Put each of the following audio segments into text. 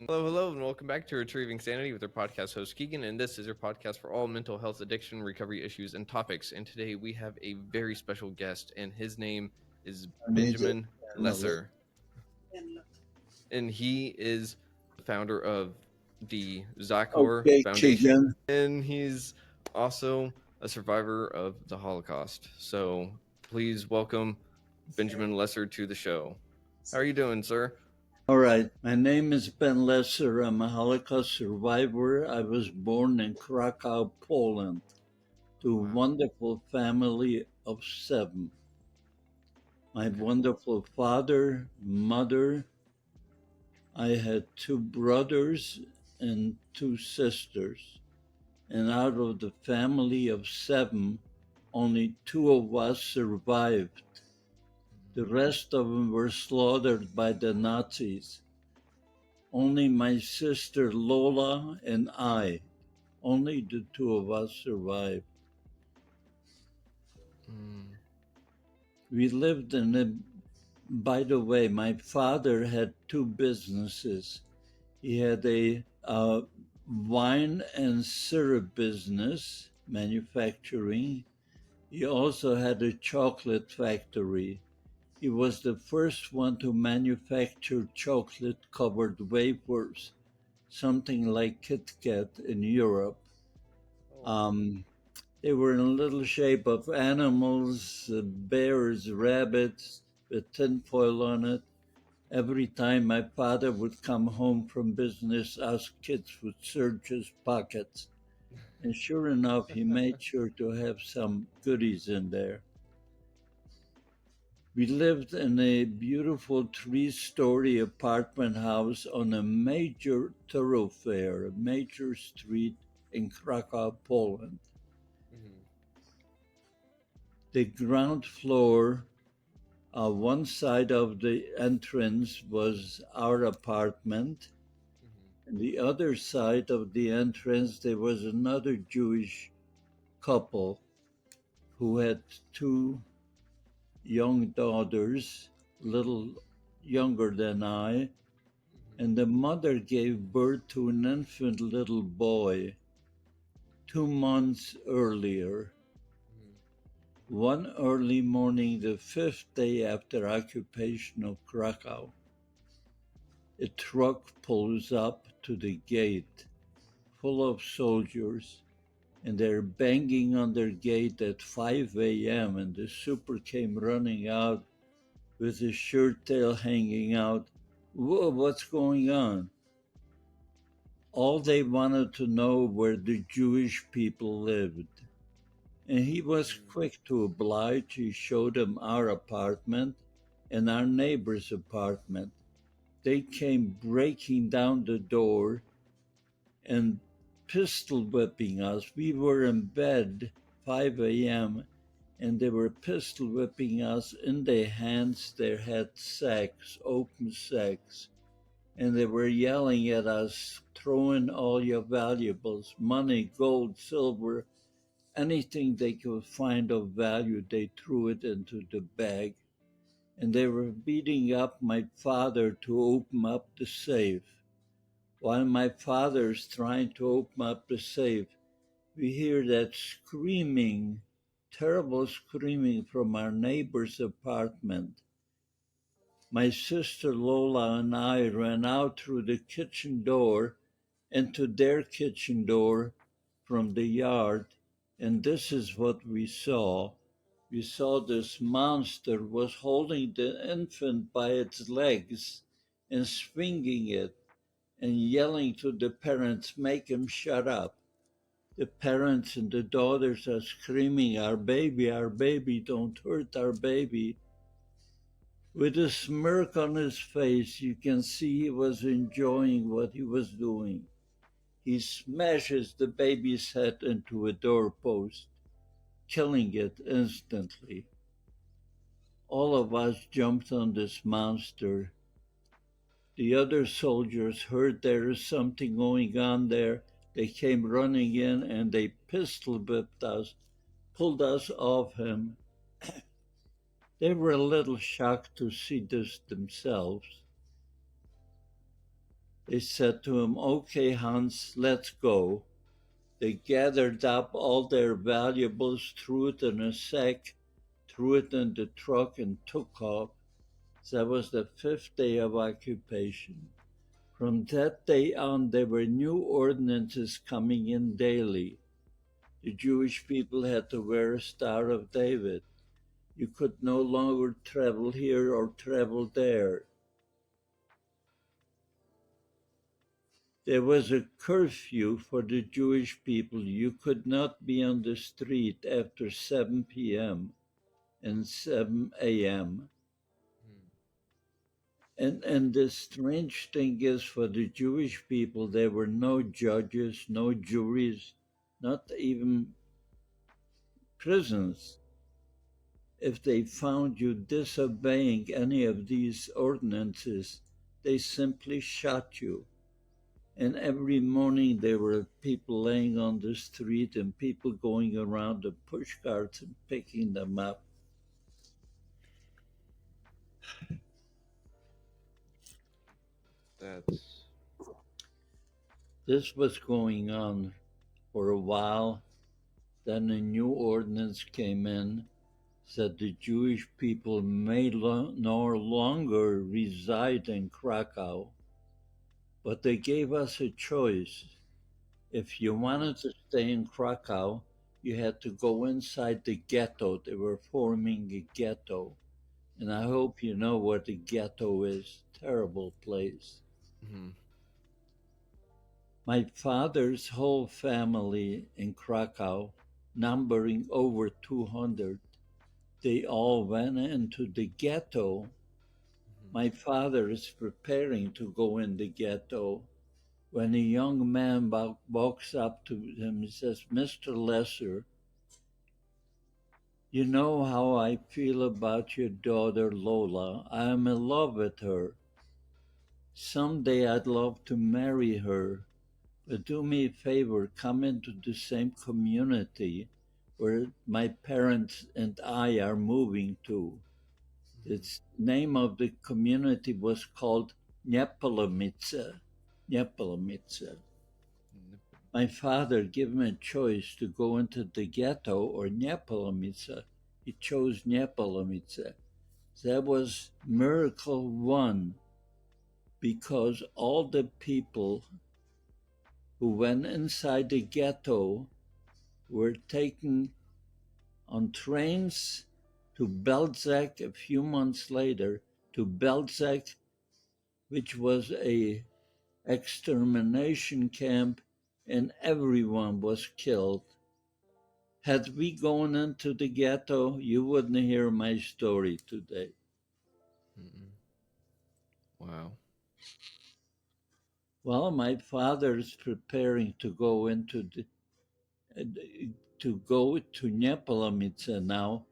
Hello, and welcome back to Retrieving Sanity with our podcast host Keegan. And this is your podcast for all mental health, addiction, recovery issues, and topics. And today we have a very special guest, and his name is Benjamin Lesser. And he is the founder of the Zachor Okay, Foundation, Keegan. and he's also a survivor of the Holocaust. So please welcome Benjamin Lesser to the show. How are you doing, sir? All right. My name is Ben Lesser. I'm a Holocaust survivor. I was born in Krakow, Poland, to a Wow. wonderful family of 7. My wonderful father, mother. I had 2 brothers and 2 sisters. And out of the family of 7, only 2 of us survived. The rest of them were slaughtered by the Nazis. Only my sister Lola and I, only the 2 of us survived. We lived in a, by the way, my father had 2 businesses. He had a wine and syrup business, manufacturing. He also had a chocolate factory. He was the first one to manufacture chocolate-covered wafers, something like Kit Kat in Europe. They were in a little shape of animals, bears, rabbits, with tinfoil on it. Every time my father would come home from business, us kids would search his pockets. And sure enough, he made sure to have some goodies in there. We lived in a beautiful 3-story apartment house on a major thoroughfare, a major street in Krakow, Poland. The ground floor, one side of the entrance was our apartment. And the other side of the entrance, there was another Jewish couple who had 2 young daughters, little younger than I, and the mother gave birth to an infant little boy 2 months earlier. One early morning, the 5th day after occupation of Krakow, a truck pulls up to the gate full of soldiers, and they're banging on their gate at 5 a.m. And the super came running out with his shirt tail hanging out. Whoa, what's going on? All they wanted to know where the Jewish people lived. And he was quick to oblige. He showed them our apartment and our neighbor's apartment. They came breaking down the door and pistol whipping us. We were in bed, 5 a.m., and they were pistol whipping us. In their hands, they had sacks, open sacks, and they were yelling at us, throw in all your valuables, money, gold, silver, anything they could find of value, they threw it into the bag. And they were beating up my father to open up the safe. While my father's trying to open up the safe, we hear that screaming, terrible screaming from our neighbor's apartment. My sister Lola and I ran out through the kitchen door into their kitchen door from the yard, and this is what we saw. We saw this monster was holding the infant by its legs and swinging it and yelling to the parents, make him shut up. The parents and the daughters are screaming, our baby, don't hurt our baby. With a smirk on his face, you can see he was enjoying what he was doing. He smashes the baby's head into a doorpost, killing it instantly. All of us jumped on this monster. The other soldiers heard there is something going on there. They came running in and they pistol whipped us, pulled us off him. They were a little shocked to see this themselves. They said to him, "Okay, Hans, let's go." They gathered up all their valuables, threw it in a sack, threw it in the truck, and took off. That was the 5th day of occupation. From that day on, there were new ordinances coming in daily. The Jewish people had to wear a Star of David. You could no longer travel here or travel there. There was a curfew for the Jewish people. You could not be on the street after 7 p.m. and 7 a.m. And the strange thing is, for the Jewish people, there were no judges, no juries, not even prisons. If they found you disobeying any of these ordinances, they simply shot you. And every morning there were people laying on the street and people going around the push carts and picking them up. This was going on for a while. Then a new ordinance came in, said the Jewish people may no longer reside in Krakow, but they gave us a choice. If you wanted to stay in Krakow, you had to go inside the ghetto. They were forming a ghetto. And I hope you know what a ghetto is. Terrible place. Mm-hmm. My father's whole family in Krakow, numbering over 200, they all went into the ghetto. My father is preparing to go in the ghetto when a young man walks up to him and says, "Mr. Lesser, you know how I feel about your daughter Lola. I am in love with her. Someday I'd love to marry her, but do me a favor, come into the same community where my parents and I are moving to." The name of the community was called Nepolomice. Nepolomice. My father gave him a choice to go into the ghetto or Nepolomice. He chose Nepolomice. That was miracle one, because all the people who went inside the ghetto were taken on trains to Belzec a few months later, to Belzec, which was a extermination camp, and everyone was killed. Had we gone into the ghetto, you wouldn't hear my story today. Mm-mm. Wow. Well, my father's preparing to go into to go to Nepolomice now,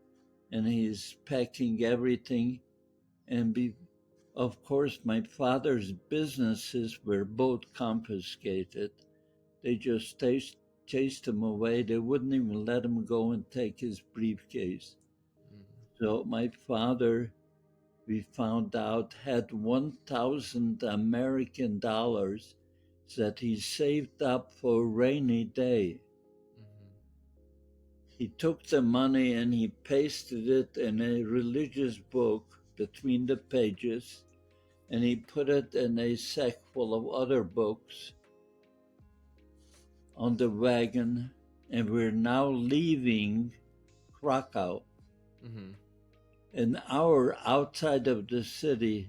and he's packing everything. And of course, my father's businesses were both confiscated. They just chased him away. They wouldn't even let him go and take his briefcase. So my father, we found out, had 1,000 American dollars that he saved up for a rainy day. He took the money and he pasted it in a religious book between the pages, and he put it in a sack full of other books on the wagon, and we're now leaving Krakow. An hour outside of the city,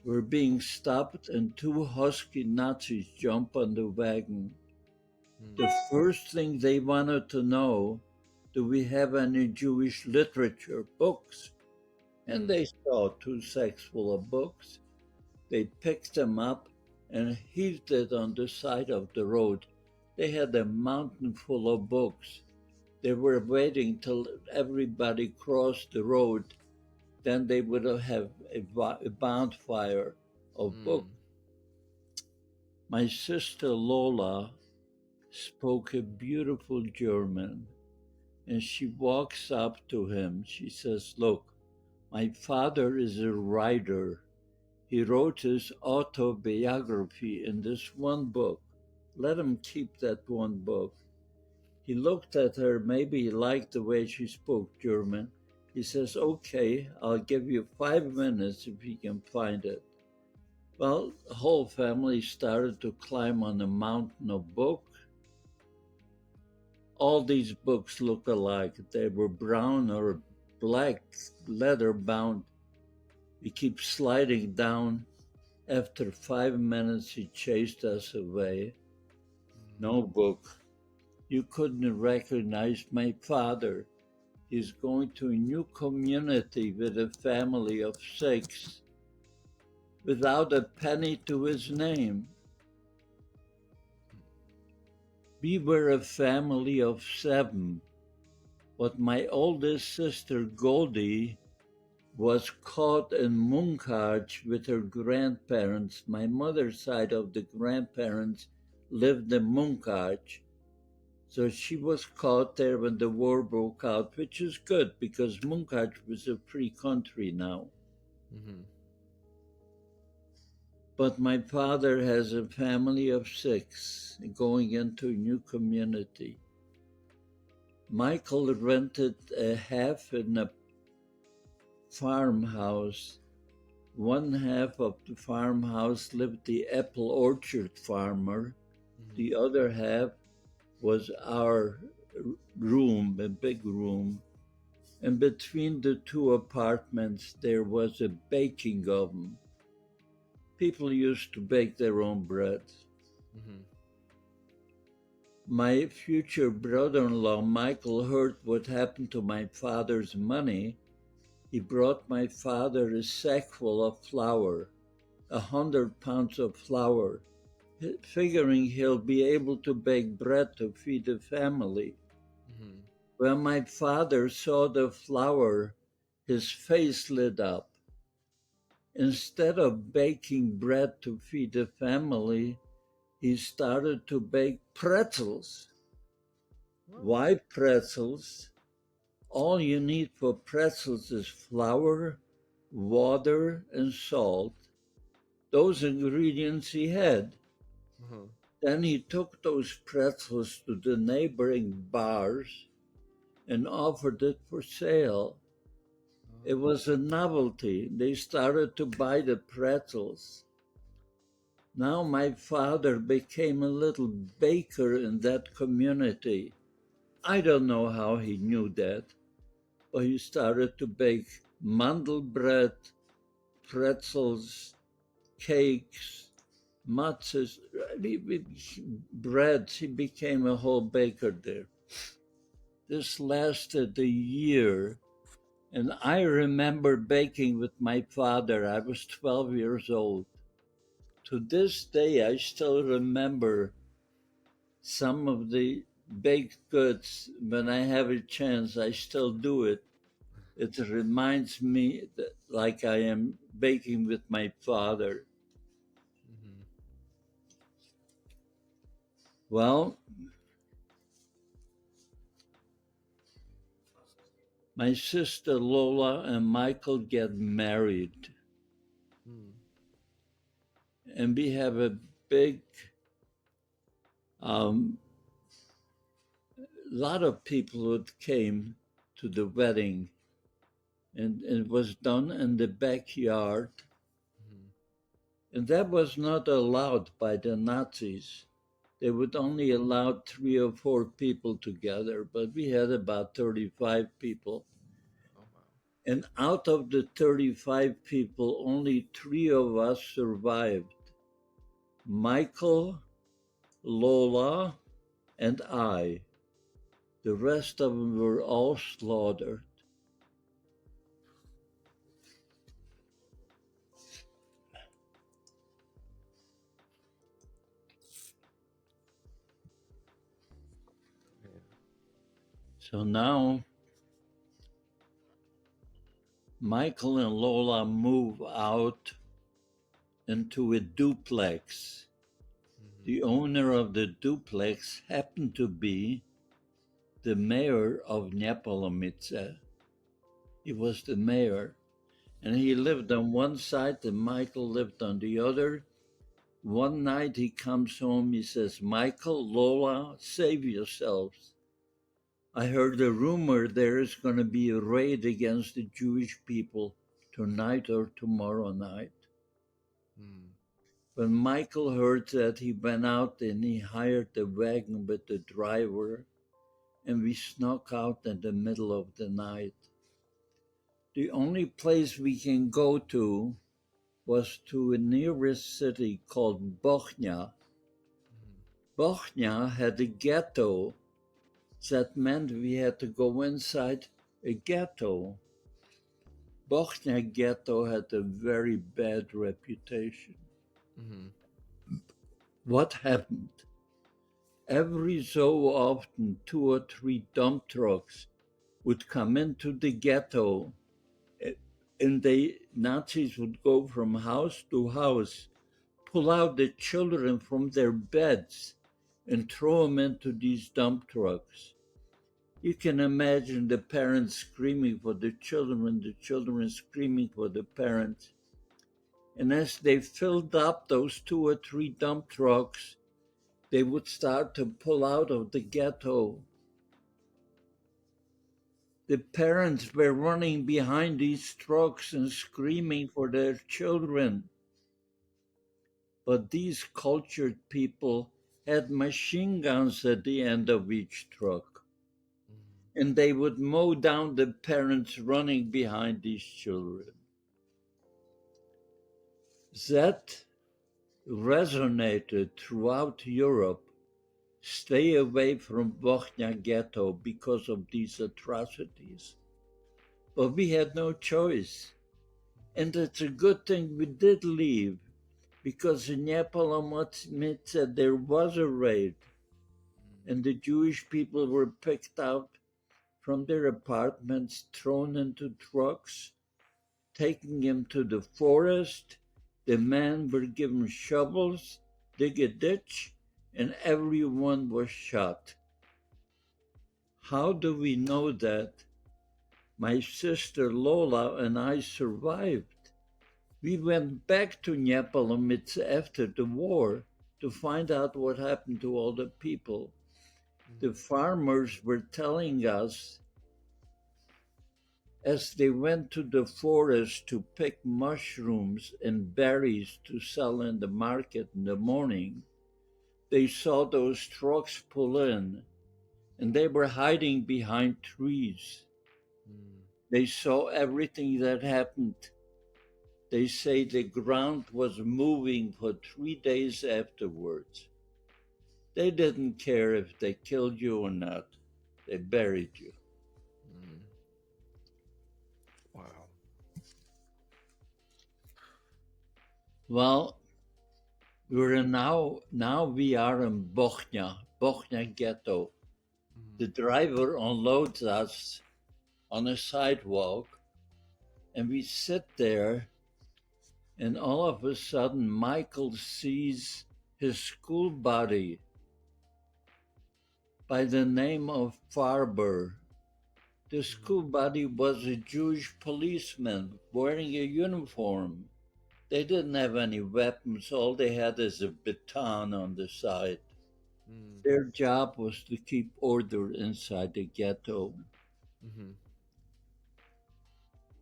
we're being stopped, and two husky Nazis jump on the wagon. The first thing they wanted to know, do we have any Jewish literature books? And they saw two sacks full of books. They picked them up and heaved it on the side of the road. They had a mountain full of books. They were waiting till everybody crossed the road. Then they would have a bonfire of books. My sister Lola spoke a beautiful German, and she walks up to him. She says, "Look, my father is a writer. He wrote his autobiography in this one book. Let him keep that one book. He looked at her, maybe he liked the way she spoke German. He says, okay, I'll give you 5 minutes if you can find it. Well, the whole family started to climb on a mountain of books. All these books look alike. They were brown or black, leather bound. We keep sliding down. After 5 minutes, he chased us away. No book. You couldn't recognize my father. He's going to a new community with a family of 6 without a penny to his name. We were a family of 7, but my oldest sister Goldie was caught in Munkach with her grandparents. My mother's side of the grandparents lived in Munkach. So she was caught there when the war broke out, which is good because Munkach was a free country now. Mm-hmm. But my father has a family of 6 going into a new community. Michael rented a half in a farmhouse. One half of the farmhouse lived the apple orchard farmer. Mm-hmm. The other half was our room, a big room. And between the 2 apartments, there was a baking oven. People used to bake their own bread. Mm-hmm. My future brother-in-law, Michael, heard what happened to my father's money. He brought my father a sack full of flour, 100 pounds of flour, figuring he'll be able to bake bread to feed the family. Mm-hmm. When my father saw the flour, his face lit up. Instead of baking bread to feed the family, he started to bake pretzels. Wow. Why pretzels? All you need for pretzels is flour, water, and salt. Those ingredients he had. Mm-hmm. Then he took those pretzels to the neighboring bars and offered it for sale. It was a novelty. They started to buy the pretzels. Now my father became a little baker in that community. I don't know how he knew that, but he started to bake mandelbread, pretzels, cakes, matzahs, breads. He became a whole baker there. This lasted a year. And I remember baking with my father. I was 12 years old. To this day, I still remember some of the baked goods. When I have a chance, I still do it. It reminds me that, like I am baking with my father. Mm-hmm. Well, my sister Lola and Michael get married. And we have a big, lot of people who came to the wedding. And it was done in the backyard. Mm-hmm. And that was not allowed by the Nazis. They would only allow 3 or 4 people together, but we had about 35 people. Oh, wow. And out of the 35 people, only 3 of us survived. Michael, Lola, and I. The rest of them were all slaughtered. So now Michael and Lola move out into a duplex. Mm-hmm. The owner of the duplex happened to be the mayor of Neapolomice. He was the mayor. And he lived on one side and Michael lived on the other. One night he comes home, he says, Michael, Lola, save yourselves. I heard a rumor there is going to be a raid against the Jewish people tonight or tomorrow night. Mm. When Michael heard that, he went out and he hired a wagon with the driver, and we snuck out in the middle of the night. The only place we can go to was to a nearest city called Bochnia. Bochnia had a ghetto. That meant we had to go inside a ghetto. Bochnia ghetto had a very bad reputation. Mm-hmm. What happened? Every so often, 2 or 3 dump trucks would come into the ghetto, and the Nazis would go from house to house, pull out the children from their beds, and throw them into these dump trucks. You can imagine the parents screaming for the children screaming for the parents. And as they filled up those 2 or 3 dump trucks, they would start to pull out of the ghetto. The parents were running behind these trucks and screaming for their children. But these cultured people had machine guns at the end of each truck. Mm-hmm. And they would mow down the parents running behind these children. That resonated throughout Europe. Stay away from Bochnia ghetto because of these atrocities. But we had no choice. And it's a good thing we did leave, because Neapolitan said there was a raid, and the Jewish people were picked out from their apartments, thrown into trucks, taking them to the forest. The men were given shovels, dig a ditch, and everyone was shot. How do we know that? My sister Lola and I survived. We went back to Neapolitan after the war to find out what happened to all the people. The farmers were telling us, as they went to the forest to pick mushrooms and berries to sell in the market in the morning, they saw those trucks pull in, and they were hiding behind trees. They saw everything that happened. They say the ground was moving for 3 days afterwards. They didn't care if they killed you or not. They buried you. Mm. Wow. Well, we're now we are in Bochnia ghetto. Mm-hmm. The driver unloads us on a sidewalk, and we sit there, and all of a sudden Michael sees his school buddy by the name of Farber. The school buddy was a Jewish policeman wearing a uniform. They didn't have any weapons. All they had is a baton on the side. Mm. Their job was to keep order inside the ghetto. Mm-hmm.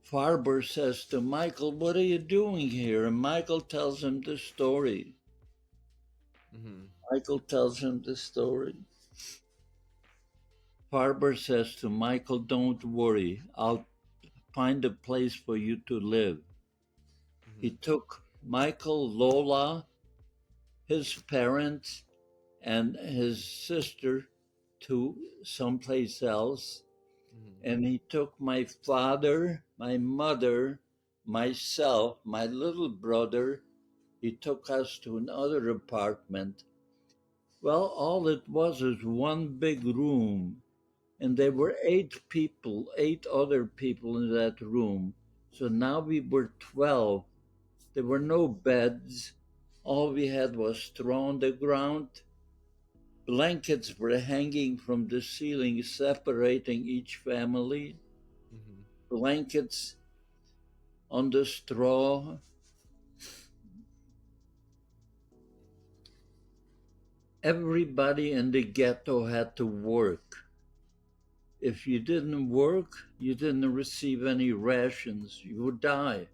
Farber says to Michael, "What are you doing here?" And Michael tells him the story. Mm-hmm. Michael tells him the story. Farber says to Michael, "Don't worry, I'll find a place for you to live." He Mm-hmm. took Michael, Lola, his parents, and his sister to someplace else. Mm-hmm. And he took my father, my mother, myself, my little brother. He took us to another apartment. Well, all it was is one big room, and there were 8 people, 8 other people in that room. So now we were 12. There were no beds. All we had was straw on the ground. Blankets were hanging from the ceiling, separating each family. Mm-hmm. Blankets on the straw. Everybody in the ghetto had to work. If you didn't work, you didn't receive any rations. You would die.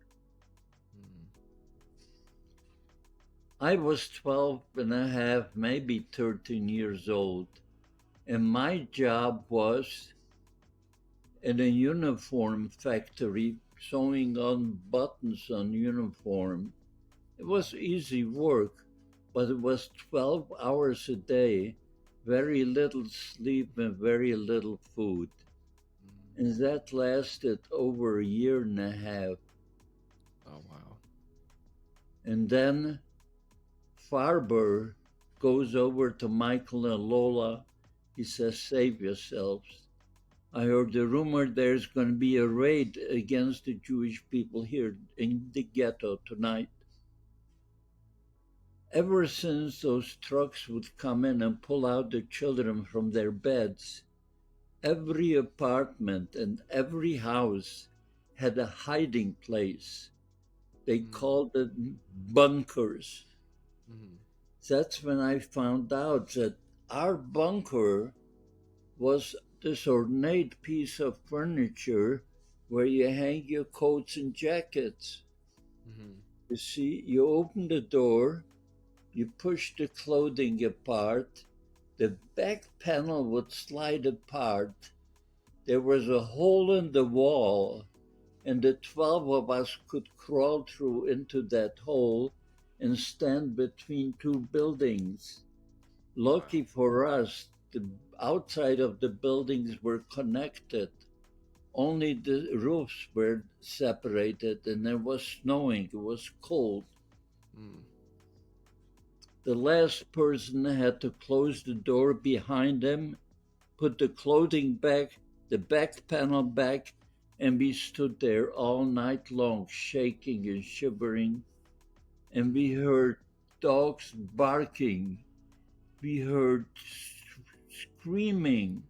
I was 12 and a half, maybe 13 years old. And my job was in a uniform factory, sewing on buttons on uniform. It was easy work, but it was 12 hours a day, very little sleep and very little food. And that lasted over a year and a half. Oh, wow. And then Farber goes over to Michael and Lola. He says, "Save yourselves. I heard the rumor there's going to be a raid against the Jewish people here in the ghetto tonight." Ever since those trucks would come in and pull out the children from their beds, every apartment and every house had a hiding place. They called it bunkers. That's when I found out that our bunker was this ornate piece of furniture where you hang your coats and jackets. You see, you open the door, you push the clothing apart, the back panel would slide apart. There was a hole in the wall, and the 12 of us could crawl through into that hole and stand between two buildings. Lucky for us, the outside of the buildings were connected. Only the roofs were separated, and it was snowing. It was cold. The last person had to close the door behind him, put the clothing back, the back panel back, and we stood there all night long, shaking and shivering. And we heard dogs barking. We heard screaming,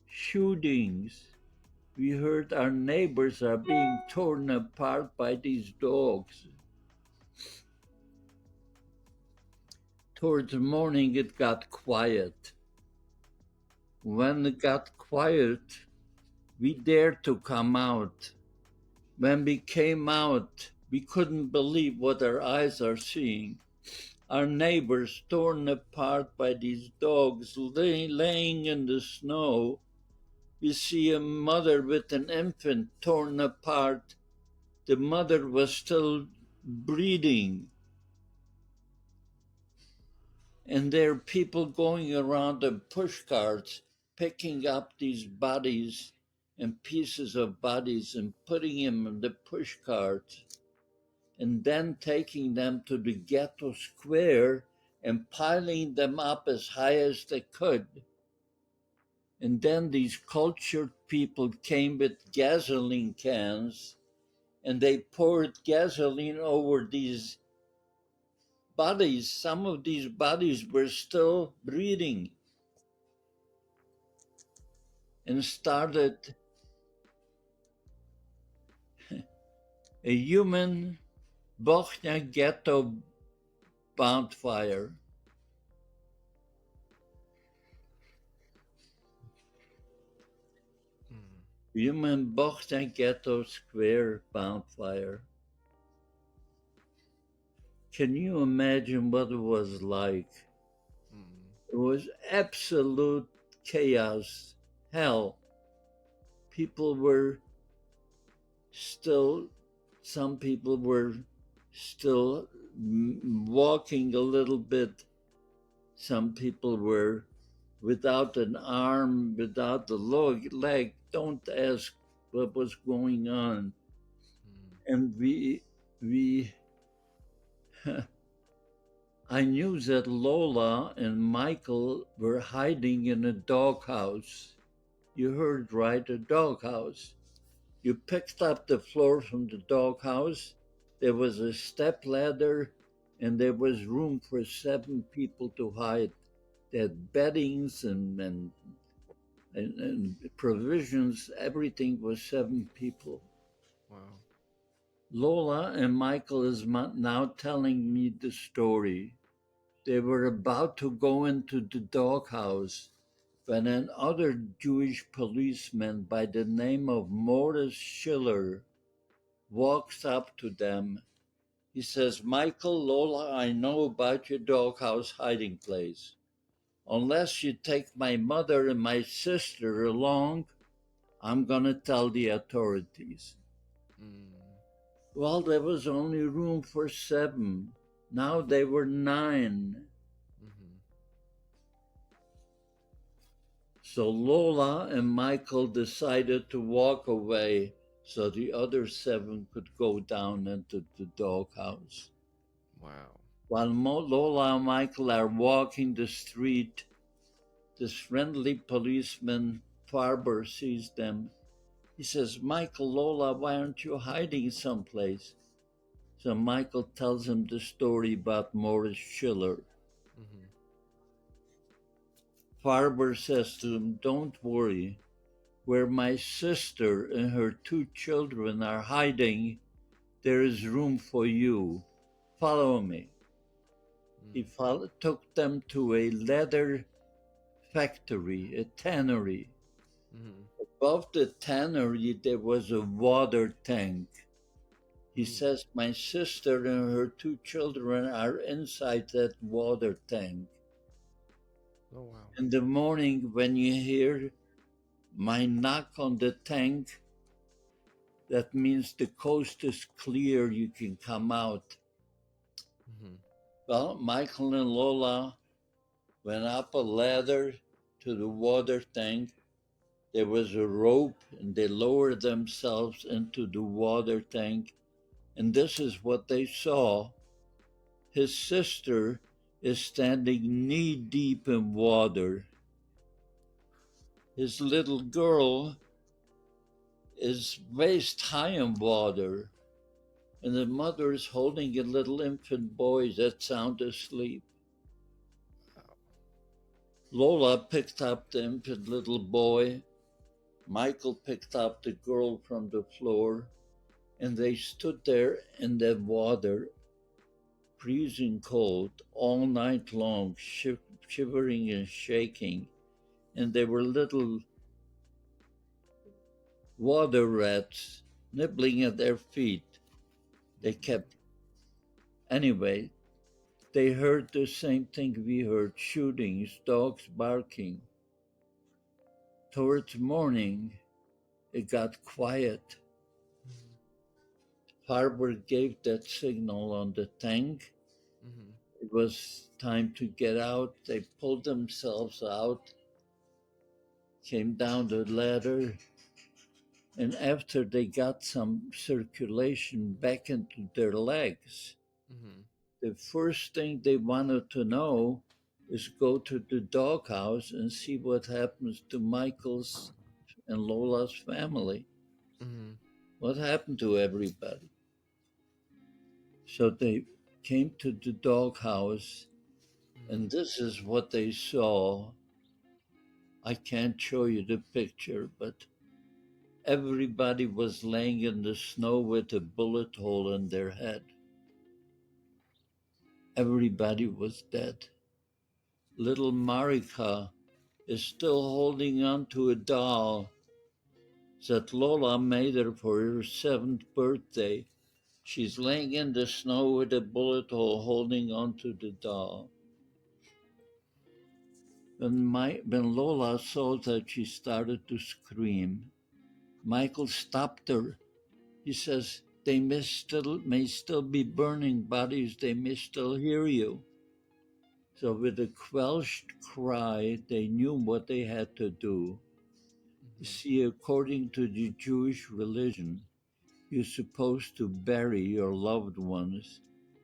shootings. We heard our neighbors are being torn apart by these dogs. Towards morning, it got quiet. When it got quiet, we dared to come out. When we came out, we couldn't believe what our eyes are seeing. Our neighbors torn apart by these dogs laying in the snow. We see a mother with an infant torn apart. The mother was still breathing. And there are people going around in push carts picking up these bodies and pieces of bodies and putting them in the push carts and then taking them to the ghetto square and piling them up as high as they could. And then these cultured people came with gasoline cans and they poured gasoline over these bodies. Some of these bodies were still breathing, and started a human Bochnia ghetto bonfire. Human Bochnia ghetto square bonfire. Can you imagine what it was like? It was absolute chaos, hell. People were still, some people were still walking a little bit. Some people were without an arm, without the leg. Don't ask what was going on. And I knew that Lola and Michael were hiding in a doghouse. You heard right, a doghouse. You picked up the floor from the doghouse. There was a step ladder, and there was room for 7 people to hide. They had beddings and provisions. Everything was 7 people. Wow. Lola and Michael is now telling me the story. They were about to go into the doghouse when another Jewish policeman by the name of Morris Schiller walks up to them. He says, Michael, Lola, I know about your doghouse hiding place. Unless you take my mother and my sister along, I'm going to tell the authorities. Mm. Well, there was only room for 7. Now they were 9. Mm-hmm. So Lola and Michael decided to walk away so the other 7 could go down into the doghouse. Wow. While Lola and Michael are walking the street, this friendly policeman, Farber, sees them. He says, Michael, Lola, why aren't you hiding someplace? So Michael tells him the story about Morris Schiller. Mm-hmm. Farber says to him, don't worry. Where my sister and her 2 children are hiding, there is room for you. Follow me. He took them to a leather factory, a tannery. Mm-hmm. Above the tannery, there was a water tank. He Mm. says, my sister and her 2 children are inside that water tank. Oh, wow. In the morning, when you hear my knock on the tank, that means the coast is clear, you can come out. Mm-hmm. Well, Michael and Lola went up a ladder to the water tank. There was a rope, and they lowered themselves into the water tank. And this is what they saw. His sister is standing knee deep in water. His little girl is waist high in water. And the mother is holding a little infant boy that's sound asleep. Wow. Lola picked up the infant little boy. Michael picked up the girl from the floor, and they stood there in the water, freezing cold, all night long, shivering and shaking. And there were little water rats nibbling at their feet. They kept, anyway, they heard the same thing we heard, shootings, dogs barking. Towards morning, it got quiet. Mm-hmm. Farber gave that signal on the tank. Mm-hmm. It was time to get out. They pulled themselves out, came down the ladder, and after they got some circulation back into their legs, Mm-hmm. the first thing they wanted to know is go to the doghouse and see what happens to Michael's and Lola's family. Mm-hmm. What happened to everybody? So they came to the doghouse, Mm-hmm. and this is what they saw. I can't show you the picture, but everybody was laying in the snow with a bullet hole in their head. Everybody was dead. Little Marika is still holding on to a doll that Lola made her for her 7th birthday. She's laying in the snow with a bullet hole holding on to the doll. When Lola saw that, she started to scream. Michael stopped her. He says, they may still be burning bodies. They may still hear you. So with a quelched cry, they knew what they had to do. You Mm-hmm. see, according to the Jewish religion, you're supposed to bury your loved ones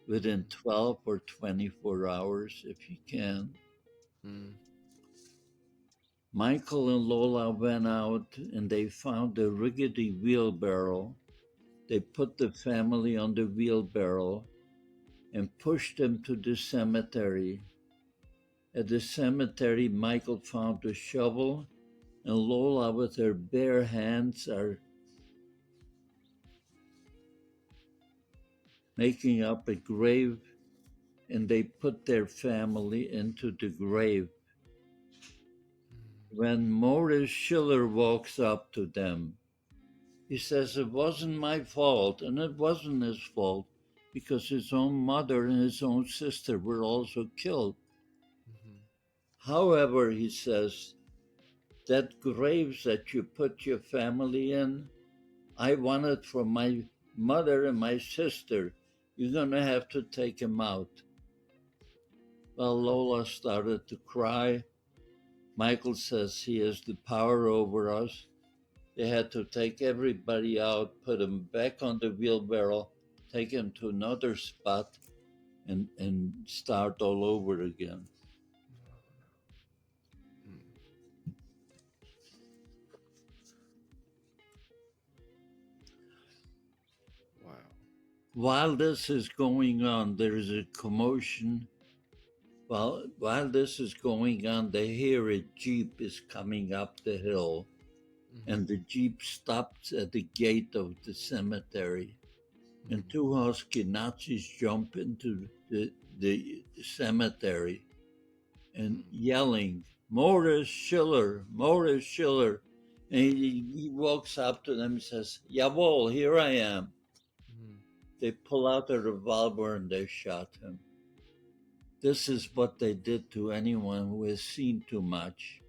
within 12 or 24 hours if you can. Mm-hmm. Michael and Lola went out and they found a rickety wheelbarrow. They put the family on the wheelbarrow and pushed them to the cemetery. At the cemetery, Michael found a shovel, and Lola, with her bare hands, are making up a grave, and they put their family into the grave. When Morris Schiller walks up to them, he says it wasn't my fault, and it wasn't his fault because his own mother and his own sister were also killed. However, he says, that graves that you put your family in, I want it for my mother and my sister. You're going to have to take them out. Well, Lola started to cry. Michael says he has the power over us. They had to take everybody out, put them back on the wheelbarrow, take them to another spot, and start all over again. Wow. While this is going on, there is a commotion. While this is going on, they hear a Jeep is coming up the hill, and the Jeep stops at the gate of the cemetery. And two husky Nazis jump into the cemetery and yelling, Morris Schiller, Morris Schiller. And he walks up to them and says, Jawohl, here I am. They pull out a revolver and they shot him. This is what they did to anyone who has seen too much.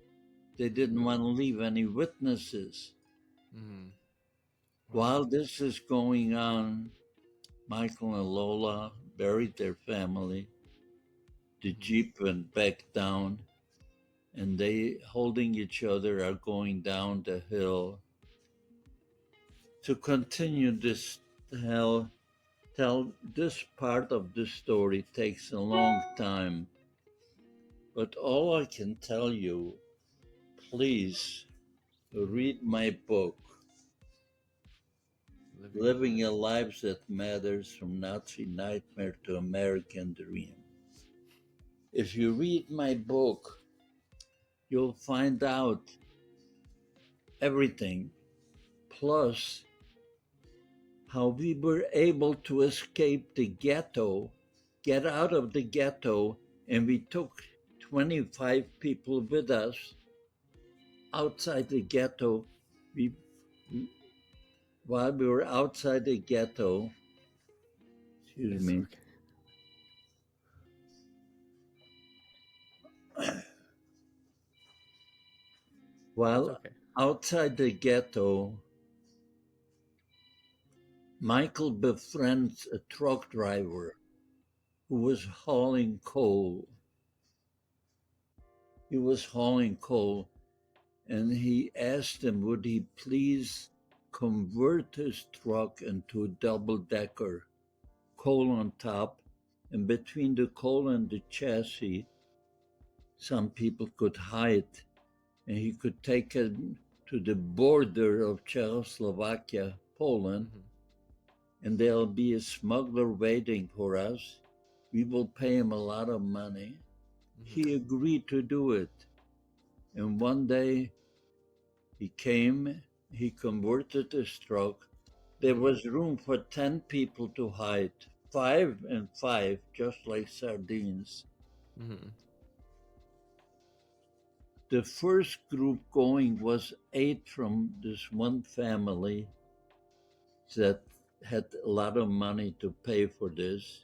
They didn't want to leave any witnesses. Wow. While this is going on, Michael and Lola buried their family. The Jeep went back down, and they, holding each other, are going down the hill. To continue this tell this part of the story takes a long time. But all I can tell you, please read my book, Living a Life That Matters from Nazi Nightmare to American Dream. If you read my book, you'll find out everything, plus how we were able to escape the ghetto, get out of the ghetto, and we took 25 people with us outside the ghetto. While we were outside the ghetto, excuse me, while outside the ghetto, Michael befriends a truck driver who was hauling coal. He was hauling coal, and he asked him, would he please convert his truck into a double-decker, coal on top, and between the coal and the chassis, some people could hide, and he could take him to the border of Czechoslovakia, Poland, and there'll be a smuggler waiting for us. We will pay him a lot of money. He agreed to do it. And one day he came, he converted his truck. There was room for 10 people to hide, 5 and 5, just like sardines. The first group going was 8 from this one family that had a lot of money to pay for this,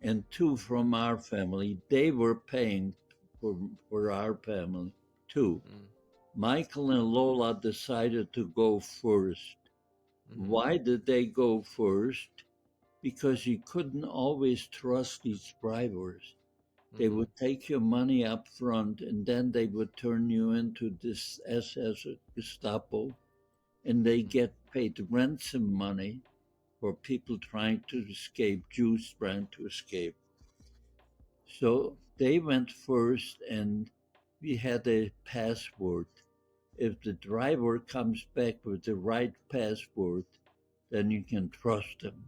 and 2 from our family. They were paying for our family, too. Michael and Lola decided to go first. Why did they go first? Because you couldn't always trust these drivers. They would take your money up front, and then they would turn you into this SS Gestapo, and they get paid ransom money for people trying to escape, Jews trying to escape. So they went first, and we had a password. If the driver comes back with the right password, then you can trust him.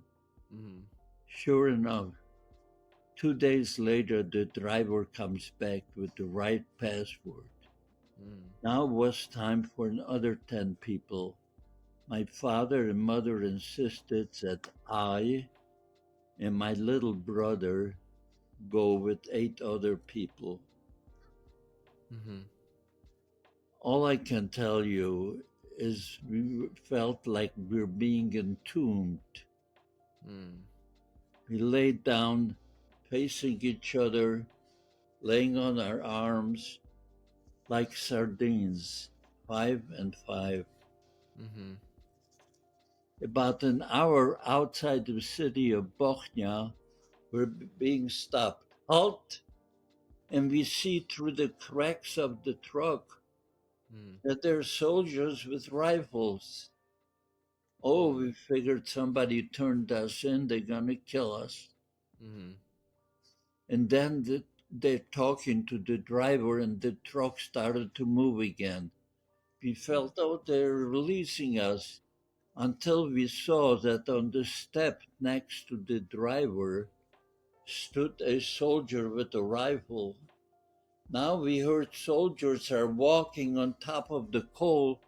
Sure enough, 2 days later, the driver comes back with the right password. Now it was time for another 10 people. My father and mother insisted that I and my little brother go with 8 other people. Mm-hmm. All I can tell you is we felt like we're being entombed. Mm. We laid down facing each other, laying on our arms like sardines, 5 and 5. Mm-hmm. About an hour outside the city of Bochnia, we're being stopped. Halt! And we see through the cracks of the truck Mm. that there are soldiers with rifles. Oh, Mm. we figured somebody turned us in, they're gonna kill us. Mm-hmm. And then they're talking to the driver, and the truck started to move again. We felt, oh, they're releasing us, until we saw that on the step next to the driver stood a soldier with a rifle. Now we heard soldiers are walking on top of the coal.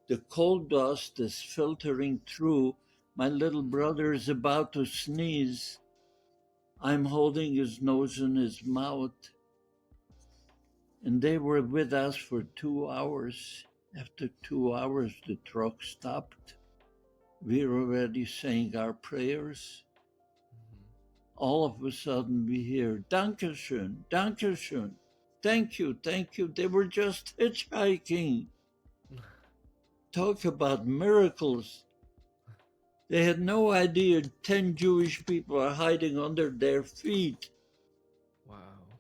The coal dust is filtering through. My little brother is about to sneeze. I'm holding his nose and his mouth. And they were with us for 2 hours. After 2 hours, the truck stopped. We were already saying our prayers. All of a sudden, we hear, Dankeschön, Dankeschön. Thank you, thank you. They were just hitchhiking. Talk about miracles. They had no idea 10 Jewish people are hiding under their feet. Wow.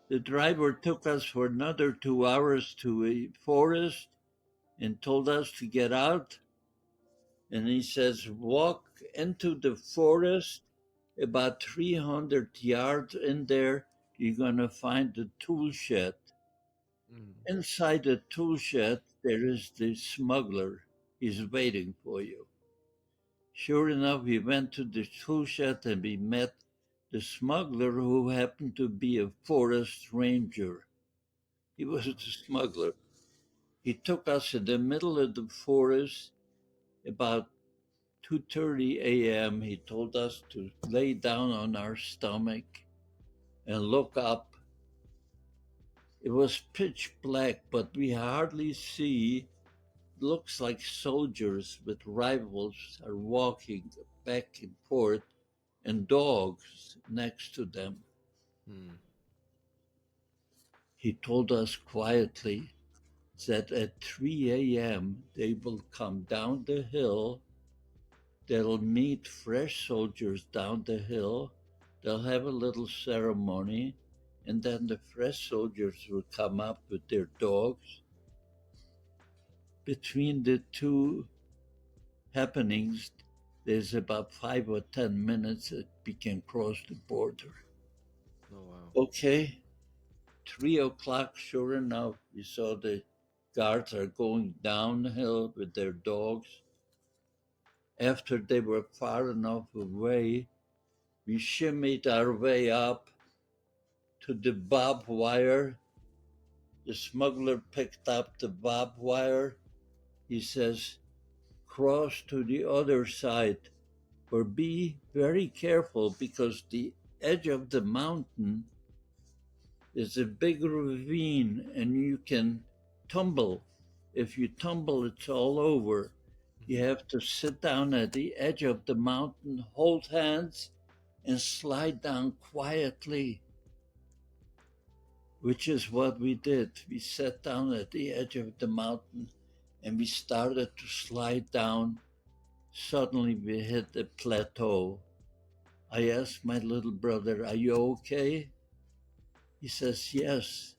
The driver took us for another 2 hours to a forest and told us to get out. And he says, walk into the forest about 300 yards in there. You're going to find the tool shed. Mm. Inside the tool shed, there is the smuggler. He's waiting for you. Sure enough, we went to the tool shed and we met the smuggler, who happened to be a forest ranger. He was the smuggler. He took us in the middle of the forest about 2:30 a.m. He told us to lay down on our stomach and look up. It was pitch black, but we hardly see. Looks like soldiers with rifles are walking back and forth, and dogs next to them. Mm. He told us quietly that at 3 a.m. they will come down the hill. They'll meet fresh soldiers down the hill. They'll have a little ceremony, and then the fresh soldiers will come up with their dogs. Between the two happenings, there's about 5 or 10 minutes that we can cross the border. Oh wow. Okay, 3 o'clock, sure enough, we saw the guards are going downhill with their dogs. After they were far enough away, we shimmied our way up to the barbed wire. The smuggler picked up the barbed wire. He says, cross to the other side, or be very careful, because the edge of the mountain is a big ravine and you can tumble. If you tumble, it's all over. You Mm-hmm. have to sit down at the edge of the mountain, hold hands, and slide down quietly, which is what we did. We sat down at the edge of the mountain and we started to slide down. Suddenly we hit a plateau. I asked my little brother, are you okay? He says, yes.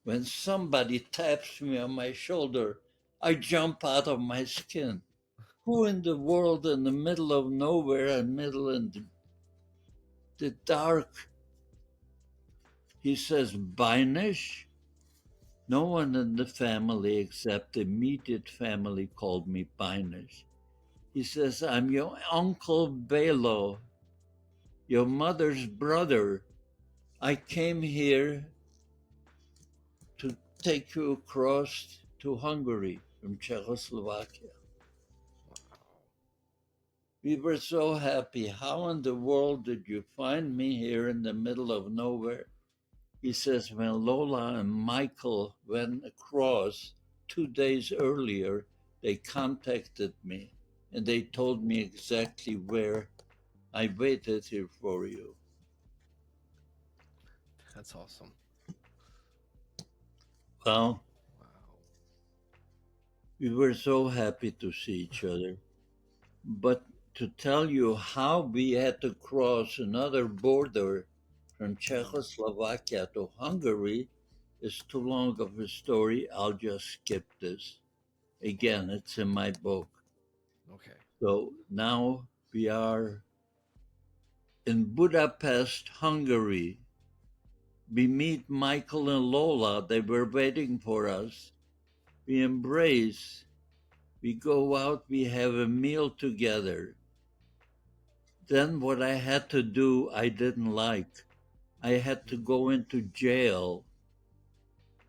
When somebody taps me on my shoulder, I jump out of my skin. Who in the world, in the middle of nowhere and middle in the dark? He says, Binish? No one in the family except the immediate family called me Binish. He says, I'm your Uncle Belo, your mother's brother. I came here to take you across to Hungary from Czechoslovakia. Wow. We were so happy. How in the world did you find me here in the middle of nowhere? He says, when Lola and Michael went across 2 days earlier, they contacted me and they told me exactly where. I waited here for you. That's awesome. Well, Wow. we were so happy to see each other. But to tell you how we had to cross another border from Czechoslovakia to Hungary is too long of a story. I'll just skip this. Again, it's in my book. Okay. So now we are in Budapest, Hungary. We meet Michael and Lola. They were waiting for us. We embrace. We go out. We have a meal together. Then what I had to do, I didn't like. I had to go into jail.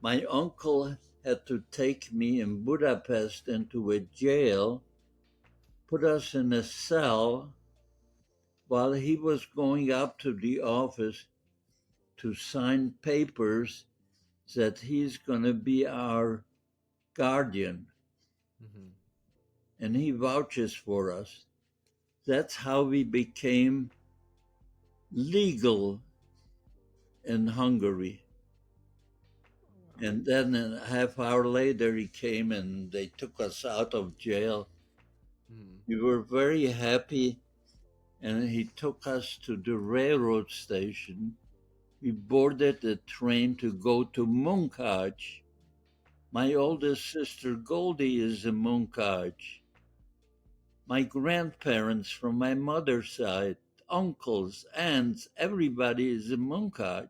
My uncle had to take me in Budapest into a jail, put us in a cell while he was going up to the office to sign papers that he's going to be our guardian Mm-hmm. and he vouches for us. That's how we became legal in Hungary. Wow. And then a half hour later, he came and they took us out of jail. Mm-hmm. We were very happy, and he took us to the railroad station. We boarded the train to go to Munkach. My oldest sister Goldie is in Munkach. My grandparents from my mother's side, uncles, aunts, everybody is in Munkach.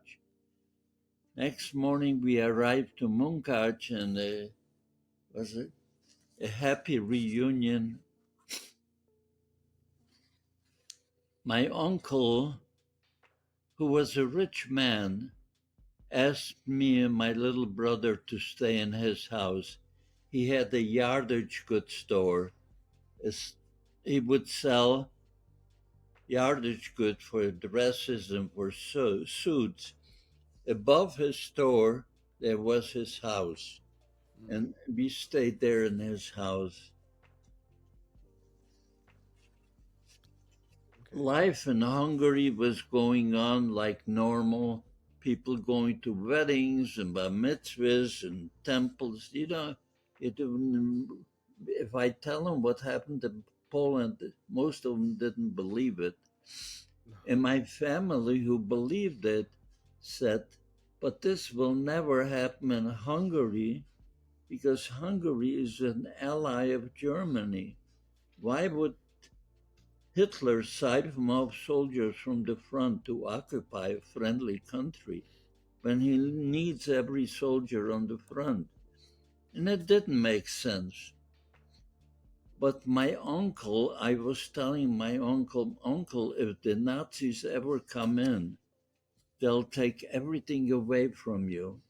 Next morning, we arrived to Munkach, and was it a happy reunion. My uncle, who was a rich man, asked me and my little brother to stay in his house. He had a yardage goods store. He would sell yardage goods for dresses and for suits. Above his store, there was his house, Mm. and we stayed there in his house. Okay. Life in Hungary was going on like normal. People going to weddings and bar mitzvahs and temples. It, if I tell them what happened in Poland, most of them didn't believe it. No. And my family, who believed it, said, but this will never happen in Hungary because Hungary is an ally of Germany. Why would Hitler siphoned off soldiers from the front to occupy a friendly country when he needs every soldier on the front? And it didn't make sense. But my uncle, I was telling my uncle, if the Nazis ever come in, they'll take everything away from you.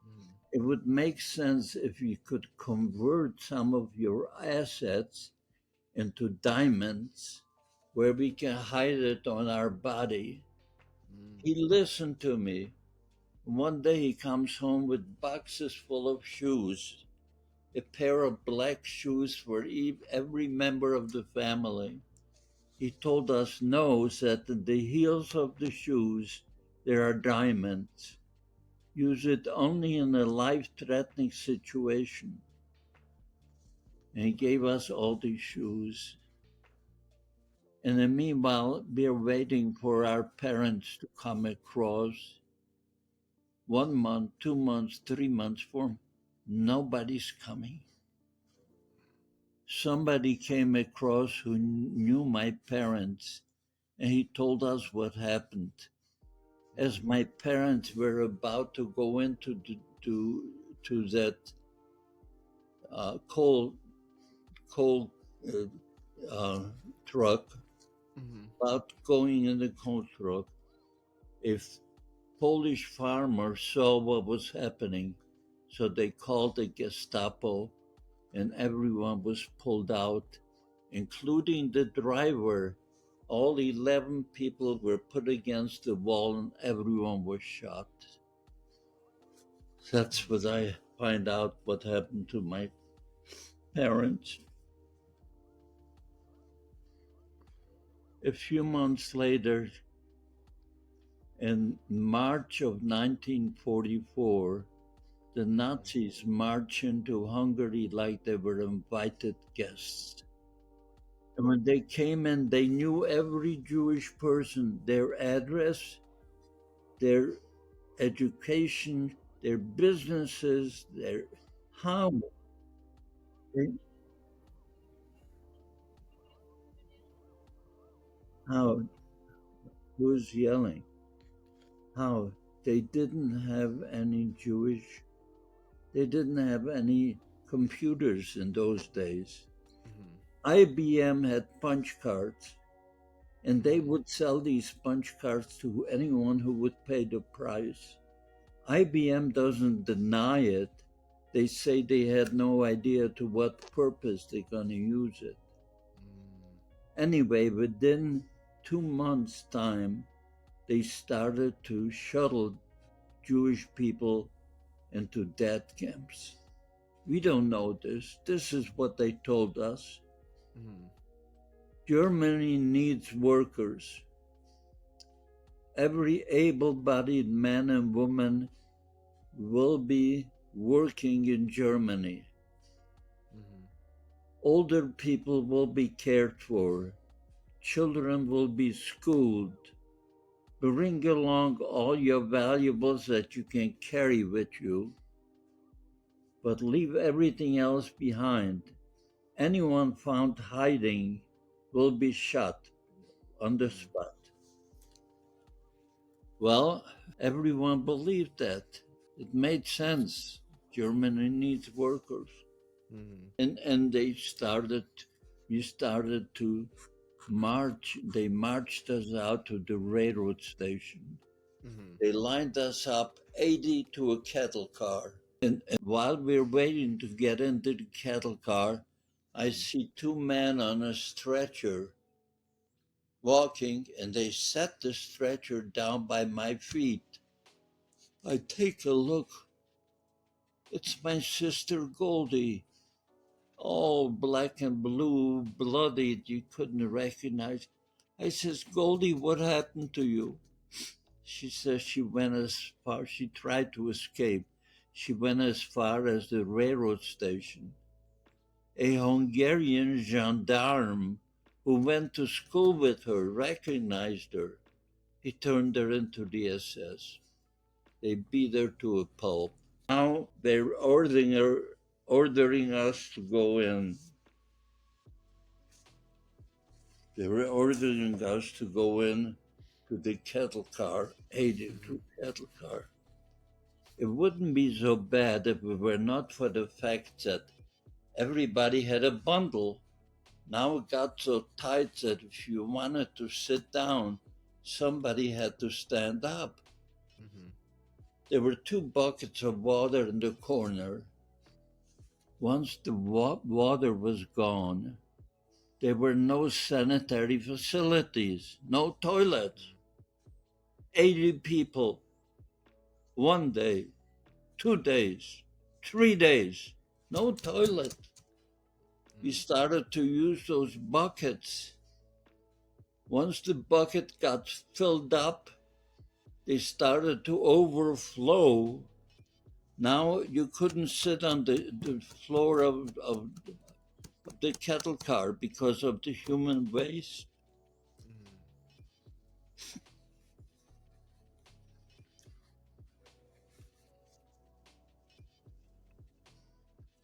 Mm. It would make sense if you could convert some of your assets into diamonds where we can hide it on our body. Mm. He listened to me. One day he comes home with boxes full of shoes, a pair of black shoes for every member of the family. He told us no, that in the heels of the shoes there are diamonds. Use it only in a life-threatening situation. And he gave us all these shoes. And then meanwhile, we're waiting for our parents to come across. 1 month, 2 months, 3 months, 4. Nobody's coming. Somebody came across who knew my parents, and he told us what happened. As Mm. my parents were about to go into to that coal uh, uh, truck, Mm-hmm. about going in the coal truck, if Polish farmers saw what was happening, so they called the Gestapo, and everyone was pulled out, including the driver. All 11 people were put against the wall and everyone was shot. That's what I find out what happened to my parents. A few months later, in March of 1944, the Nazis marched into Hungary like they were invited guests. And when they came in, they knew every Jewish person, their address, their education, their businesses, their how. How? Who's yelling? How? They didn't have any Jewish, they didn't have any computers in those days. IBM had punch cards, and they would sell these punch cards to anyone who would pay the price. IBM doesn't deny it. They say they had no idea to what purpose they're going to use it. Anyway, within 2 months' time, they started to shuttle Jewish people into death camps. We don't know this. This is what they told us. Germany needs workers. Every able-bodied man and woman will be working in Germany. Older people will be cared for. Children will be schooled. Bring along all your valuables that you can carry with you, but leave everything else behind. Anyone found hiding will be shot on the spot. Well, everyone believed that. It made sense. Germany needs workers. And we started to march. They marched us out to the railroad station. They lined us up 80 to a cattle car. And while we're waiting to get into the cattle car, I see two men on a stretcher walking, and they set the stretcher down by my feet. I take a look. It's my sister Goldie, all black and blue, bloodied. You couldn't recognize. I says, Goldie, what happened to you? She says she went as far, she tried to escape. She went as far as the railroad station. A Hungarian gendarme who went to school with her recognized her. He turned her into the SS. They beat her to a pulp. Now they're ordering us to go in. They were ordering us to go in to the cattle car, 82 cattle car. It wouldn't be so bad if it were not for the fact that everybody had a bundle. Now it got so tight that if you wanted to sit down, somebody had to stand up. There were 2 buckets of water in the corner. Once the water was gone, there were no sanitary facilities, no toilets. 80 people, 1 day, 2 days, 3 days, no toilet. We started to use those buckets. Once the bucket got filled up, they started to overflow. Now you couldn't sit on the floor of the cattle car because of the human waste.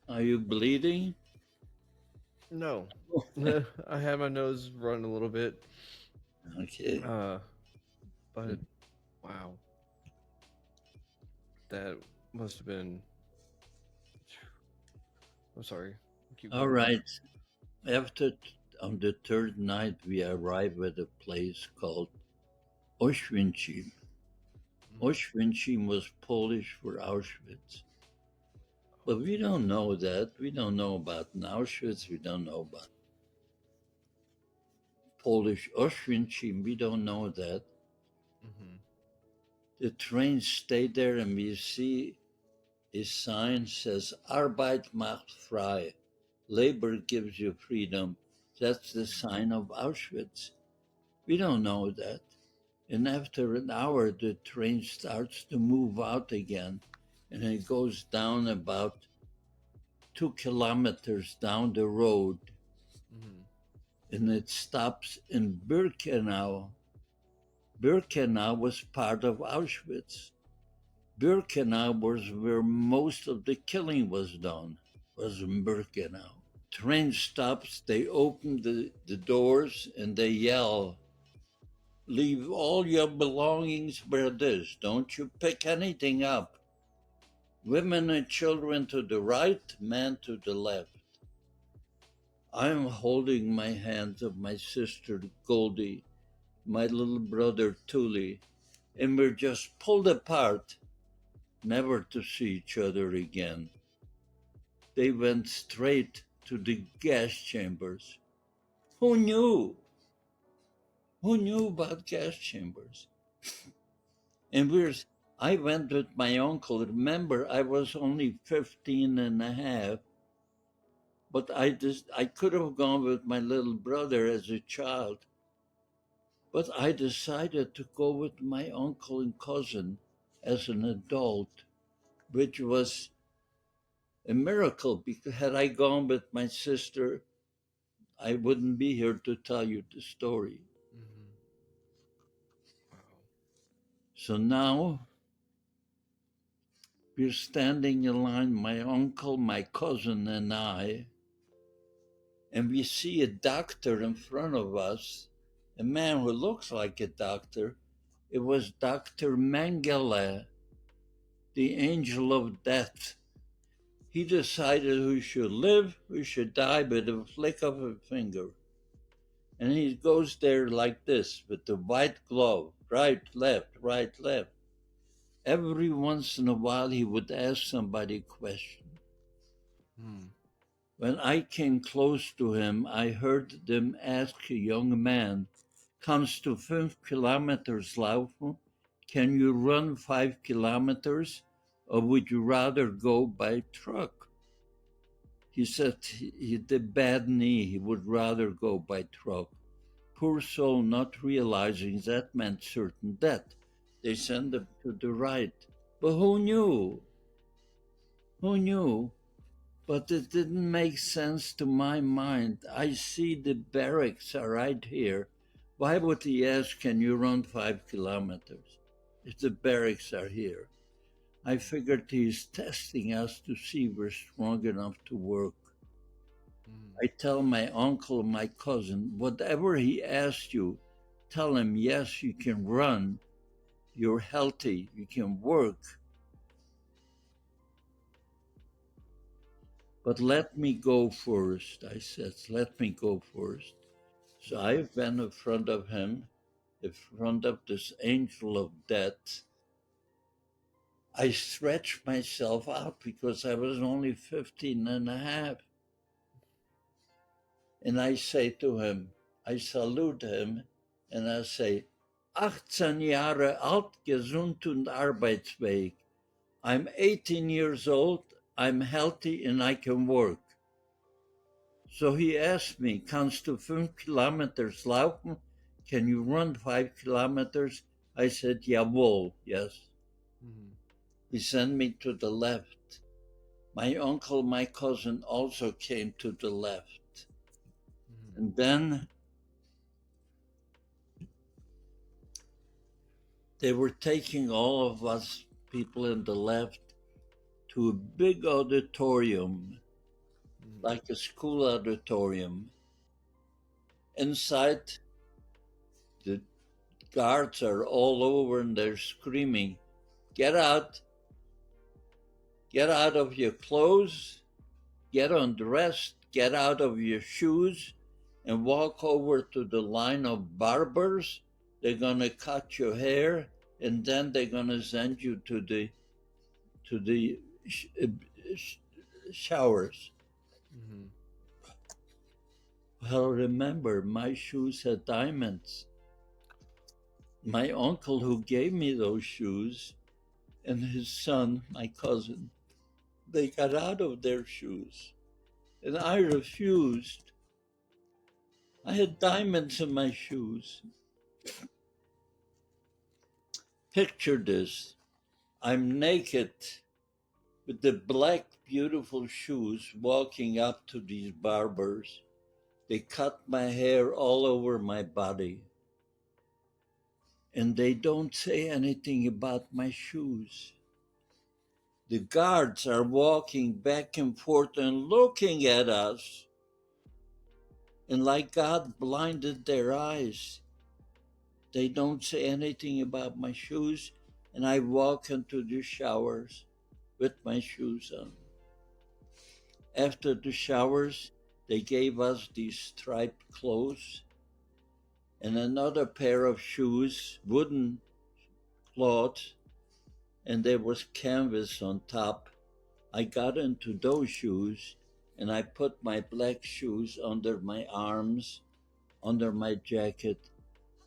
Are you bleeding? No. I had my nose run a little bit. Okay. But wow. That must have been. I'm sorry. Keep All going. right. After on the 3rd night, we arrived at a place called Oświęcim. Oświęcim was Polish for Auschwitz. But we don't know that. We don't know about Auschwitz. We don't know about. Polish Oświęcim. We don't know that. Mm-hmm. The train stayed there, and we see a sign says Arbeit macht frei. Labor gives you freedom. That's the sign of Auschwitz. We don't know that. And after an hour, the train starts to move out again, and it goes down about 2 kilometers down the road, Mm-hmm. and it stops in Birkenau. Birkenau was part of Auschwitz. Birkenau was where most of the killing was done, was in Birkenau. Train stops, they open the doors, and they yell, "Leave all your belongings where it is. Don't you pick anything up. Women and children to the right, men to the left." I'm holding my hands of my sister Goldie, my little brother Tuli, and we're just pulled apart, never to see each other again. They went straight to the gas chambers. Who knew? Who knew about gas chambers? And I went with my uncle. Remember, I was only 15 and a half, but I could have gone with my little brother as a child. But I decided to go with my uncle and cousin as an adult, which was a miracle, because had I gone with my sister, I wouldn't be here to tell you the story. Mm-hmm. Wow. So now we're standing in line, my uncle, my cousin, and I, and we see a doctor in front of us, a man who looks like a doctor. It was Dr. Mengele, the angel of death. He decided who should live, who should die with a flick of a finger. And he goes there like this with the white glove, right, left, right, left. Every once in a while, he would ask somebody a question. Mm. When I came close to him, I heard them ask a young man, "Kannst du 5 kilometers laufen? Can you run 5 kilometers? Or would you rather go by truck?" He said he had a bad knee. He would rather go by truck. Poor soul, not realizing that meant certain death. They sent him to the right. But who knew? Who knew? But it didn't make sense to my mind. I see the barracks are right here. Why would he ask, "Can you run 5 kilometers?" if the barracks are here? I figured he's testing us to see if we're strong enough to work. Mm. I tell my uncle and my cousin, whatever he asks you, tell him, yes, you can run, you're healthy, you can work, but let me go first. I said, let me go first. So I went in front of him, in front of this angel of death. I stretched myself out because I was only 15 and a half. And I say to him, I salute him, and I say, 18 Jahre alt, gesund und arbeitsfähig. I'm 18 years old, I'm healthy, and I can work. So he asked me, "Kannst du 5 kilometers laufen? Can you run 5 kilometers?" I said, "Jawohl, yes." Mm-hmm. He sent me to the left. My uncle, my cousin also came to the left. Mm-hmm. And then they were taking all of us people in the left to a big auditorium, Mm-hmm. like a school auditorium. Inside, the guards are all over and they're screaming, "Get out, get out of your clothes, get undressed, get out of your shoes, and walk over to the line of barbers. They're going to cut your hair, and then they're going to send you to the showers." Mm-hmm. Well, remember, my shoes had diamonds. My uncle who gave me those shoes and his son, my cousin, they got out of their shoes. And I refused. I had diamonds in my shoes. Picture this. I'm naked with the black, beautiful shoes walking up to these barbers. They cut my hair all over my body. And they don't say anything about my shoes. The guards are walking back and forth and looking at us. And like God blinded their eyes, they don't say anything about my shoes. And I walk into the showers with my shoes on. After the showers, they gave us these striped clothes and another pair of shoes, wooden cloth, and there was canvas on top. I got into those shoes and I put my black shoes under my arms, under my jacket,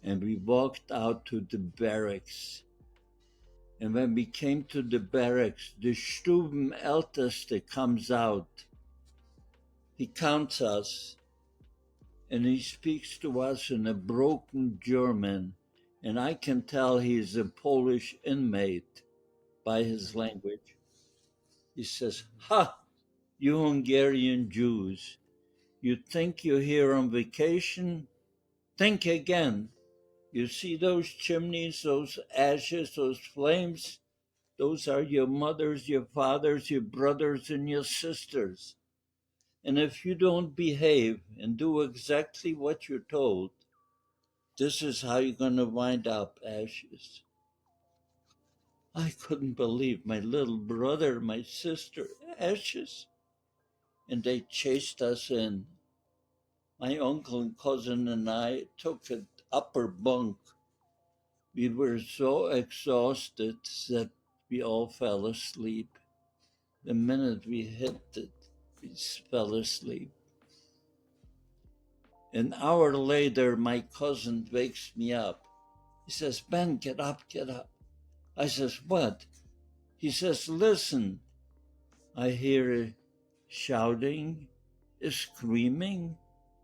and we walked out to the barracks. And when we came to the barracks, the Stubenälteste comes out. He counts us and he speaks to us in a broken German, and I can tell he's a Polish inmate by his language. He says, "Ha, you Hungarian Jews, you think you're here on vacation? Think again. You see those chimneys, those ashes, those flames? Those are your mothers, your fathers, your brothers, and your sisters. And if you don't behave and do exactly what you're told, this is how you're going to wind up, ashes." I couldn't believe my little brother, my sister, ashes. And they chased us in. My uncle and cousin and I took an upper bunk. We were so exhausted that we all fell asleep. The minute we hit it, we fell asleep. An hour later, my cousin wakes me up. He says, "Ben, get up, get up." I says, "What?" He says, "Listen." I hear a shouting, a screaming,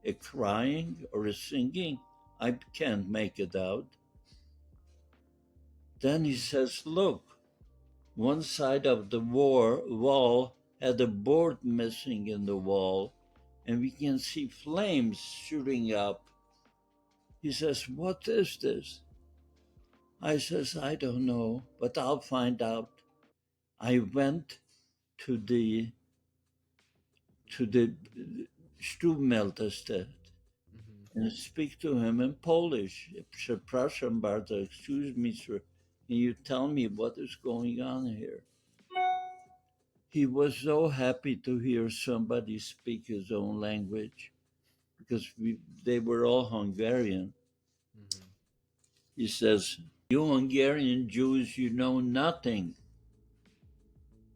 a crying, or a singing. I can't make it out. Then he says, "Look, one side of the wall had a board missing in the wall, and we can see flames shooting up." He says, "What is this?" I says, "I don't know, but I'll find out." I went to the Stubenälteste and speak to him in Polish. "Przepraszam bardzo, excuse me, sir. Can you tell me what is going on here?" He was so happy to hear somebody speak his own language because they were all Hungarian. He says, "You Hungarian Jews, you know nothing.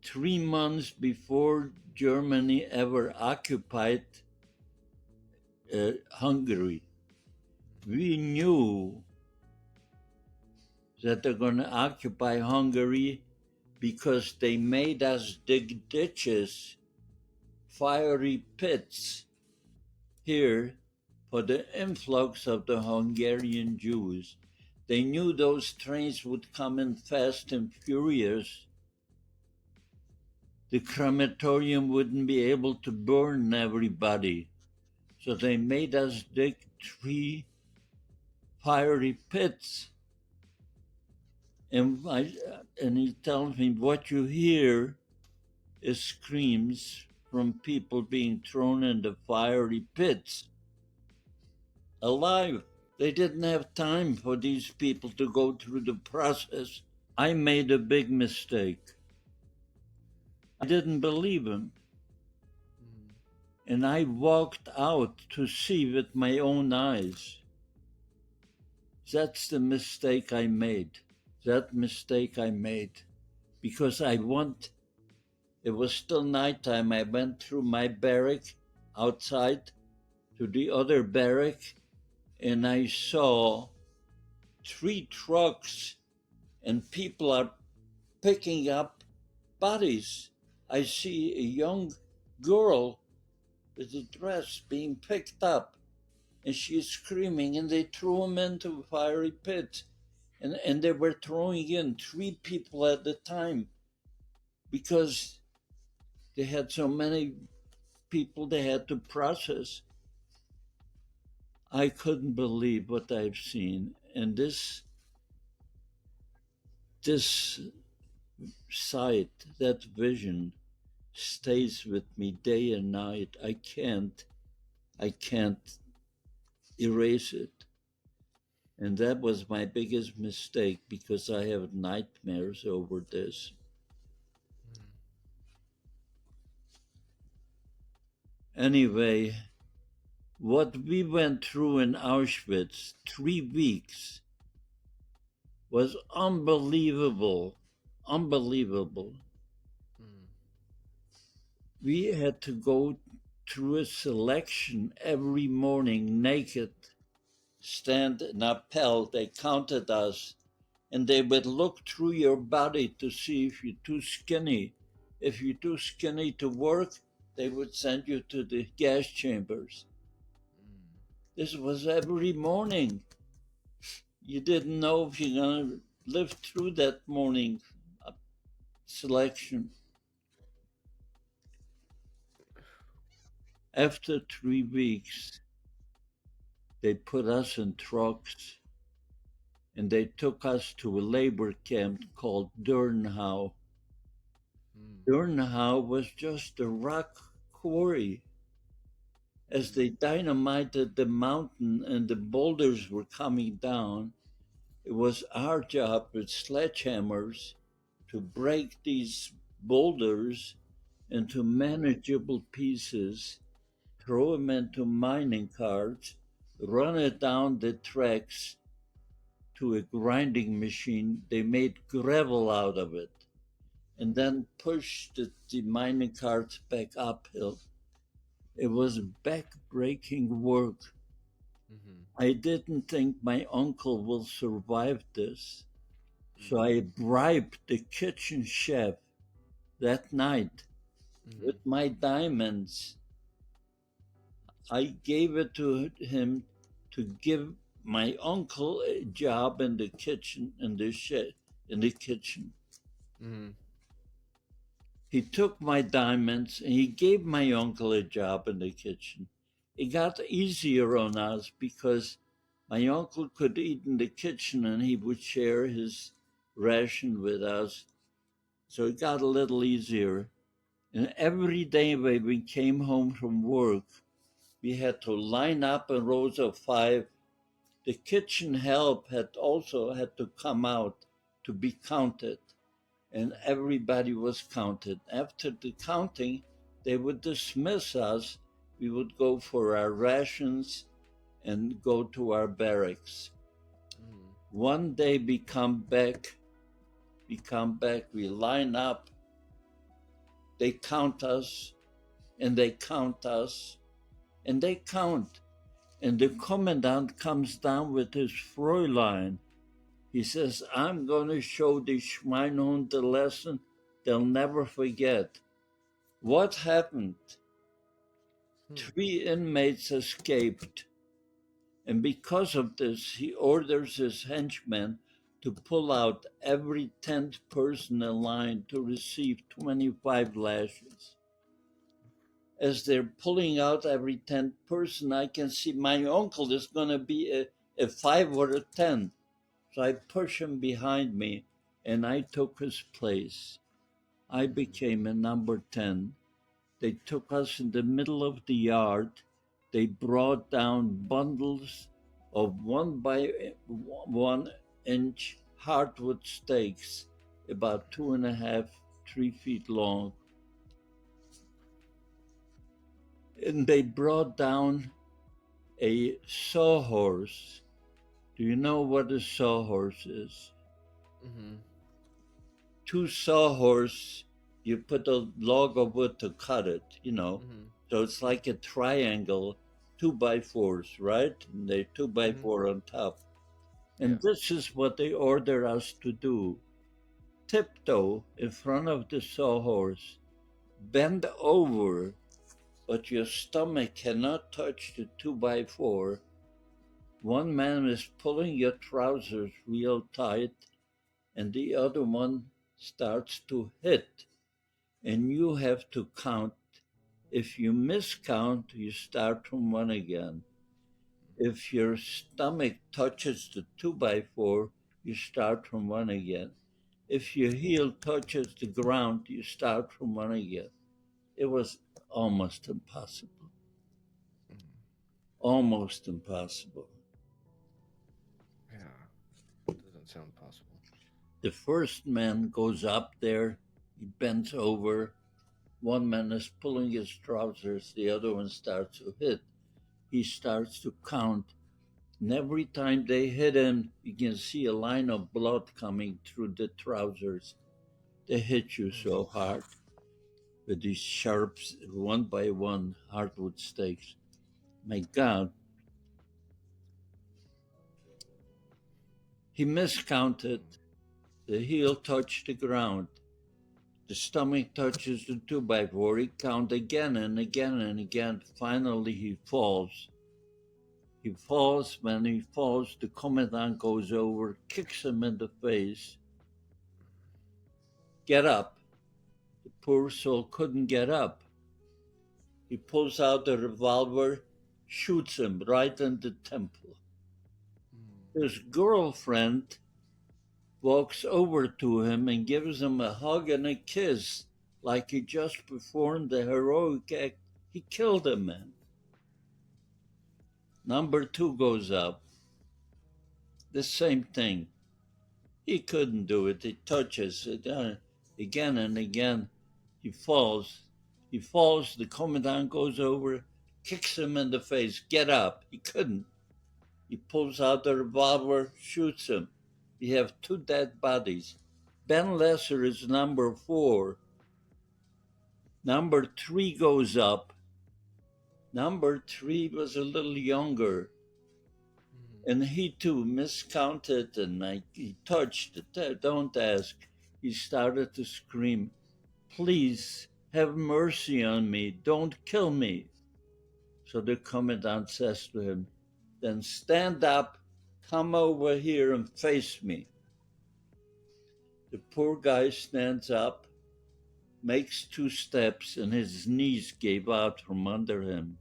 3 months before Germany ever occupied Hungary, we knew that they're going to occupy Hungary because they made us dig ditches, fiery pits here for the influx of the Hungarian Jews. They knew those trains would come in fast and furious. The crematorium wouldn't be able to burn everybody. So they made us dig 3 fiery pits." And he tells me, "What you hear is screams from people being thrown into fiery pits, alive. They didn't have time for these people to go through the process." I made a big mistake. I didn't believe him. And I walked out to see with my own eyes. That's the mistake I made. That mistake I made because it was still nighttime. I went through my barrack outside to the other barrack, and I saw 3 trucks, and people are picking up bodies. I see a young girl with a dress being picked up, and she's screaming, and they threw him into a fiery pit. And they were throwing in 3 people at the time because they had so many people they had to process. I couldn't believe what I've seen. And this sight, that vision stays with me day and night. I can't erase it. And that was my biggest mistake because I have nightmares over this. Anyway, what we went through in Auschwitz, 3 weeks, was unbelievable. Unbelievable. We had to go through a selection every morning naked, stand in appel. They counted us, and they would look through your body to see if you're too skinny. If you're too skinny to work, they would send you to the gas chambers. This was every morning. You didn't know if you're going to live through that morning selection. After 3 weeks, they put us in trucks and they took us to a labor camp called Dernhau. Dernhau was just a rock quarry. As they dynamited the mountain and the boulders were coming down, it was our job with sledgehammers to break these boulders into manageable pieces, throw them into mining carts, run it down the tracks to a grinding machine. They made gravel out of it and then pushed the mining carts back uphill. It was back-breaking work. I didn't think my uncle will survive this. So I bribed the kitchen chef that night with my diamonds. I gave it to him to give my uncle a job in the kitchen, in the kitchen. He took my diamonds and he gave my uncle a job in the kitchen. It got easier on us because my uncle could eat in the kitchen and he would share his ration with us. So it got a little easier. And every day when we came home from work, we had to line up in rows of 5. The kitchen help had also had to come out to be counted, and everybody was counted. After the counting, they would dismiss us. We would go for our rations and go to our barracks. One day we come back, we line up, they count us, and they count us, and they count. And the commandant comes down with his Fräulein. He says, I'm going to show the Schweinhund the lesson they'll never forget. What happened? 3 inmates escaped. And because of this, he orders his henchmen to pull out every 10th person in line to receive 25 lashes. As they're pulling out every 10th person, I can see my uncle is going to be a 5 or a 10. So I push him behind me, and I took his place. I became a number 10. They took us in the middle of the yard. They brought down bundles of 1 by 1 inch hardwood stakes, about 2.5, 3 feet long. And they brought down a sawhorse. Do you know what a sawhorse is? 2 sawhorse, you put a log of wood to cut it, So it's like a triangle, two by fours, right? And they two by Hmm. four on top. Yeah. And this is what they order us to do. Tiptoe in front of the sawhorse, bend over, but your stomach cannot touch the two by four. One man is pulling your trousers real tight, and the other one starts to hit, and you have to count. If you miscount, you start from one again. If your stomach touches the two by four, you start from one again. If your heel touches the ground, you start from one again. It was almost impossible. Hmm. Almost impossible. Yeah. Doesn't sound possible. The first man goes up there, he bends over. One man is pulling his trousers, the other one starts to hit. He starts to count. And every time they hit him, you can see a line of blood coming through the trousers. They hit you Hmm. so hard with these sharps, one by one, hardwood stakes. My God, he miscounted. Hmm. The heel touched the ground. The stomach touches the two by four. He counts again and again and again. Finally, he falls. He falls. When he falls, the commandant goes over, kicks him in the face. Get up. The poor soul couldn't get up. He pulls out the revolver, shoots him right in the temple. Hmm. His girlfriend walks over to him and gives him a hug and a kiss, like he just performed the heroic act. He killed a man. Number two goes up. The same thing. He couldn't do it. He touches it again and again. He falls. He falls. The commandant goes over, kicks him in the face. Get up. He couldn't. He pulls out the revolver, shoots him. We have two dead bodies. Ben Lesser is number four. Number three goes up. Number three was a little younger, Hmm. and he too miscounted, and he touched it. Don't ask. He started to scream, "Please have mercy on me. Don't kill me." So the commandant says to him, "Then stand up, come over here and face me." The poor guy stands up, makes two steps, and his knees gave out from under him.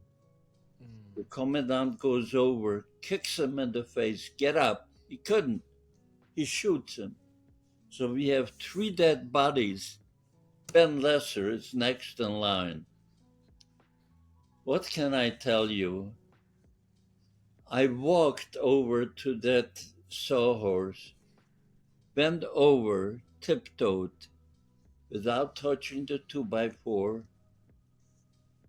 Hmm. The commandant goes over, kicks him in the face. Get up. He couldn't. He shoots him. So we have three dead bodies. Ben Lesser is next in line. What can I tell you? I walked over to that sawhorse, bent over, tiptoed, without touching the two by four.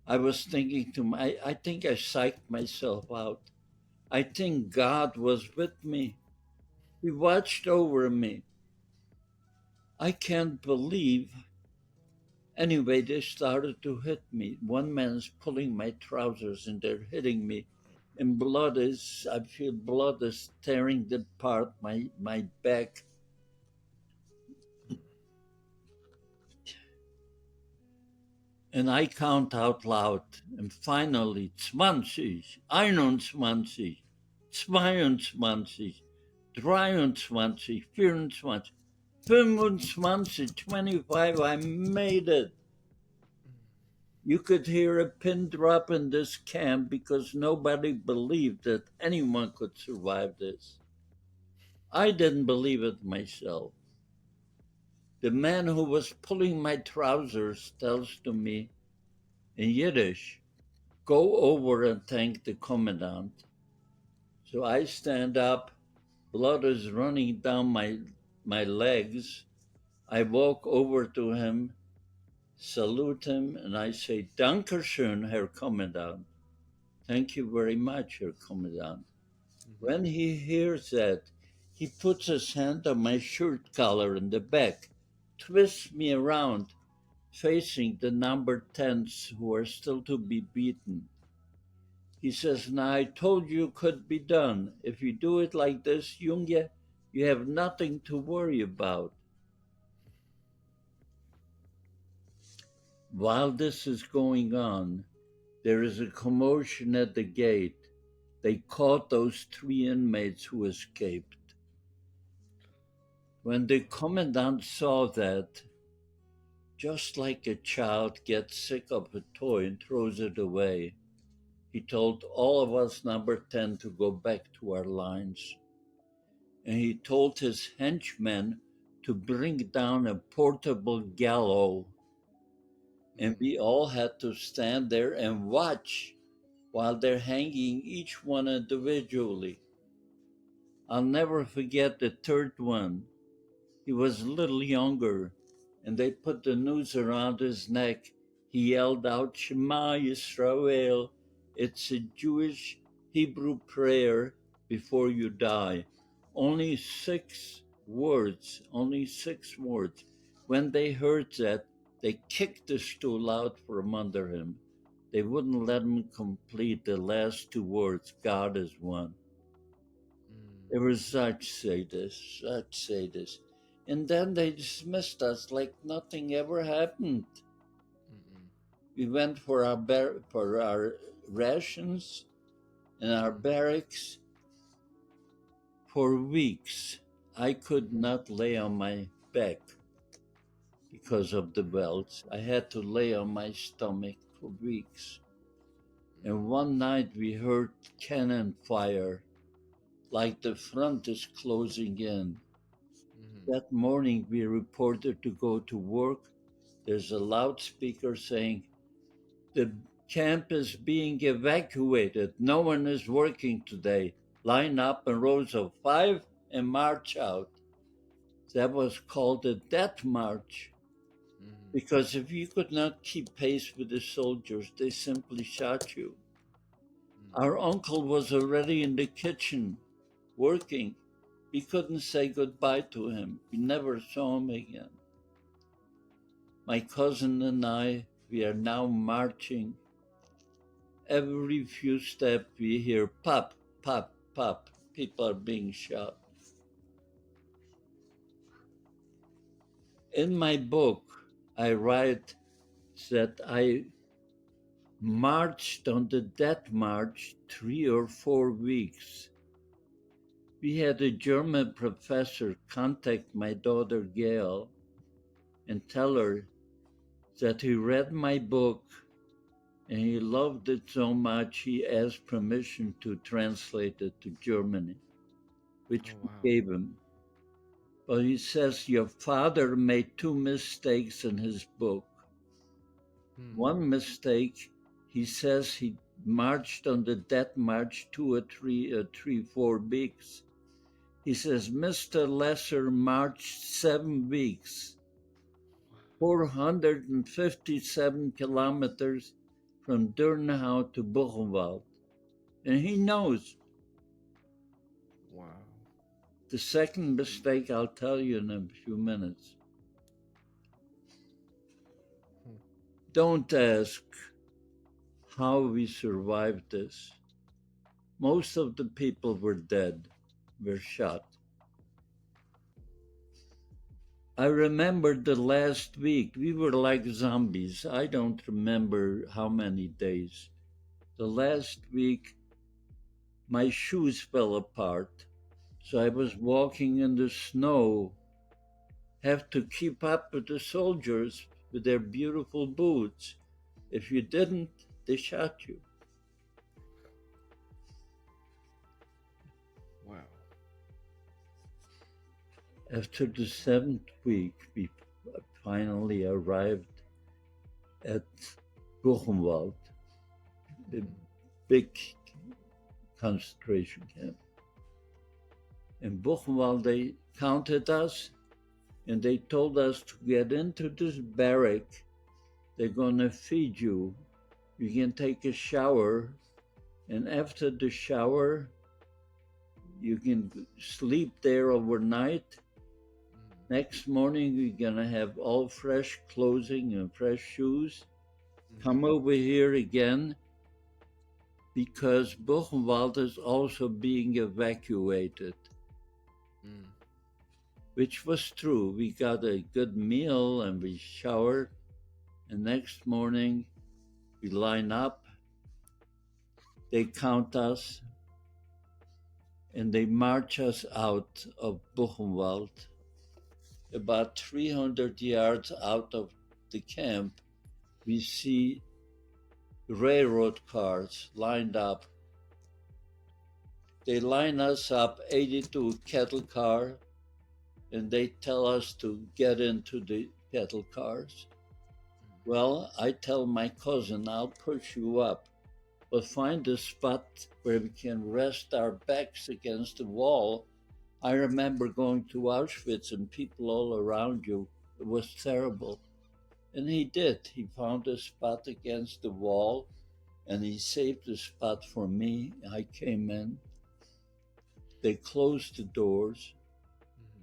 I was thinking to I think I psyched myself out. I think God was with me. He watched over me. I can't believe. Anyway, they started to hit me. One man's pulling my trousers and they're hitting me. And I feel blood is tearing apart my back. And I count out loud. And finally, 20, 21, 22, 23, 24, 25, 25. I made it. You could hear a pin drop in this camp because nobody believed that anyone could survive this. I didn't believe it myself. The man who was pulling my trousers tells to me in Yiddish, "Go over and thank the commandant." So I stand up, blood is running down my legs. I walk over to him, salute him, and I say, "Dankeschön, Herr Kommandant." "Thank you very much, Herr Commandant." Hmm. When he hears that, he puts his hand on my shirt collar in the back, twists me around, facing the number 10s who are still to be beaten. He says, now I told you could be done. If you do it like this, Junge, you have nothing to worry about. While this is going on, there is a commotion at the gate. They caught those 3 inmates who escaped. When the commandant saw that, just like a child gets sick of a toy and throws it away, he told all of us number 10 to go back to our lines. And he told his henchmen to bring down a portable gallows. And we all had to stand there and watch while they're hanging each one individually. I'll never forget the third one. He was a little younger, and they put the noose around his neck. He yelled out, Shema Yisrael. It's a Jewish Hebrew prayer before you die. Only 6 words, only 6 words. When they heard that, they kicked the stool out from under him. They wouldn't let him complete the last 2 words, God is one. They were such sadists, such sadists. And then they dismissed us like nothing ever happened. We went for our rations and our barracks for weeks. I could not lay on my back because of the welts. I had to lay on my stomach for weeks. And one night we heard cannon fire, like the front is closing in. That morning we reported to go to work. There's a loudspeaker saying, the camp is being evacuated. No one is working today. Line up in rows of 5 and march out. That was called a death march. Because if you could not keep pace with the soldiers, they simply shot you. Our uncle was already in the kitchen working. We couldn't say goodbye to him. We never saw him again. My cousin and I, we are now marching. Every few steps we hear pop, pop, pop. People are being shot. In my book, I write that I marched on the death march 3 or 4 weeks. We had a German professor contact my daughter Gail and tell her that he read my book and he loved it so much he asked permission to translate it to Germany, which we gave him. But he says your father made 2 mistakes in his book. One mistake, he says he marched on the death march 2 or 3, 4 weeks. He says Mr. Lesser marched 7 weeks, 457 kilometers from Dürnhau to Buchenwald. And he knows. Wow. The second mistake I'll tell you in a few minutes. Don't ask how we survived this. Most of the people were dead, were shot. I remember the last week, we were like zombies. I don't remember how many days. The last week, my shoes fell apart. So I was walking in the snow, have to keep up with the soldiers with their beautiful boots. If you didn't, they shot you. Wow. After the 7th week, we finally arrived at Buchenwald, the big concentration camp. In Buchenwald, they counted us and they told us to get into this barrack. They're going to feed you. You can take a shower, and after the shower, you can sleep there overnight. Next morning, you're going to have all fresh clothing and fresh shoes. Come over here again. because Buchenwald is also being evacuated, which was true. We got a good meal and we showered, and next morning we line up, they count us, and they march us out of Buchenwald. About 300 yards out of the camp, we see railroad cars lined up. They line us up 82 cattle car, and they tell us to get into the cattle cars. Well, I tell my cousin, I'll push you up, but find a spot where we can rest our backs against the wall. I remember going to Auschwitz and people all around you. It was terrible. And he did. He found a spot against the wall, and he saved the spot for me. I came in. They closed the doors.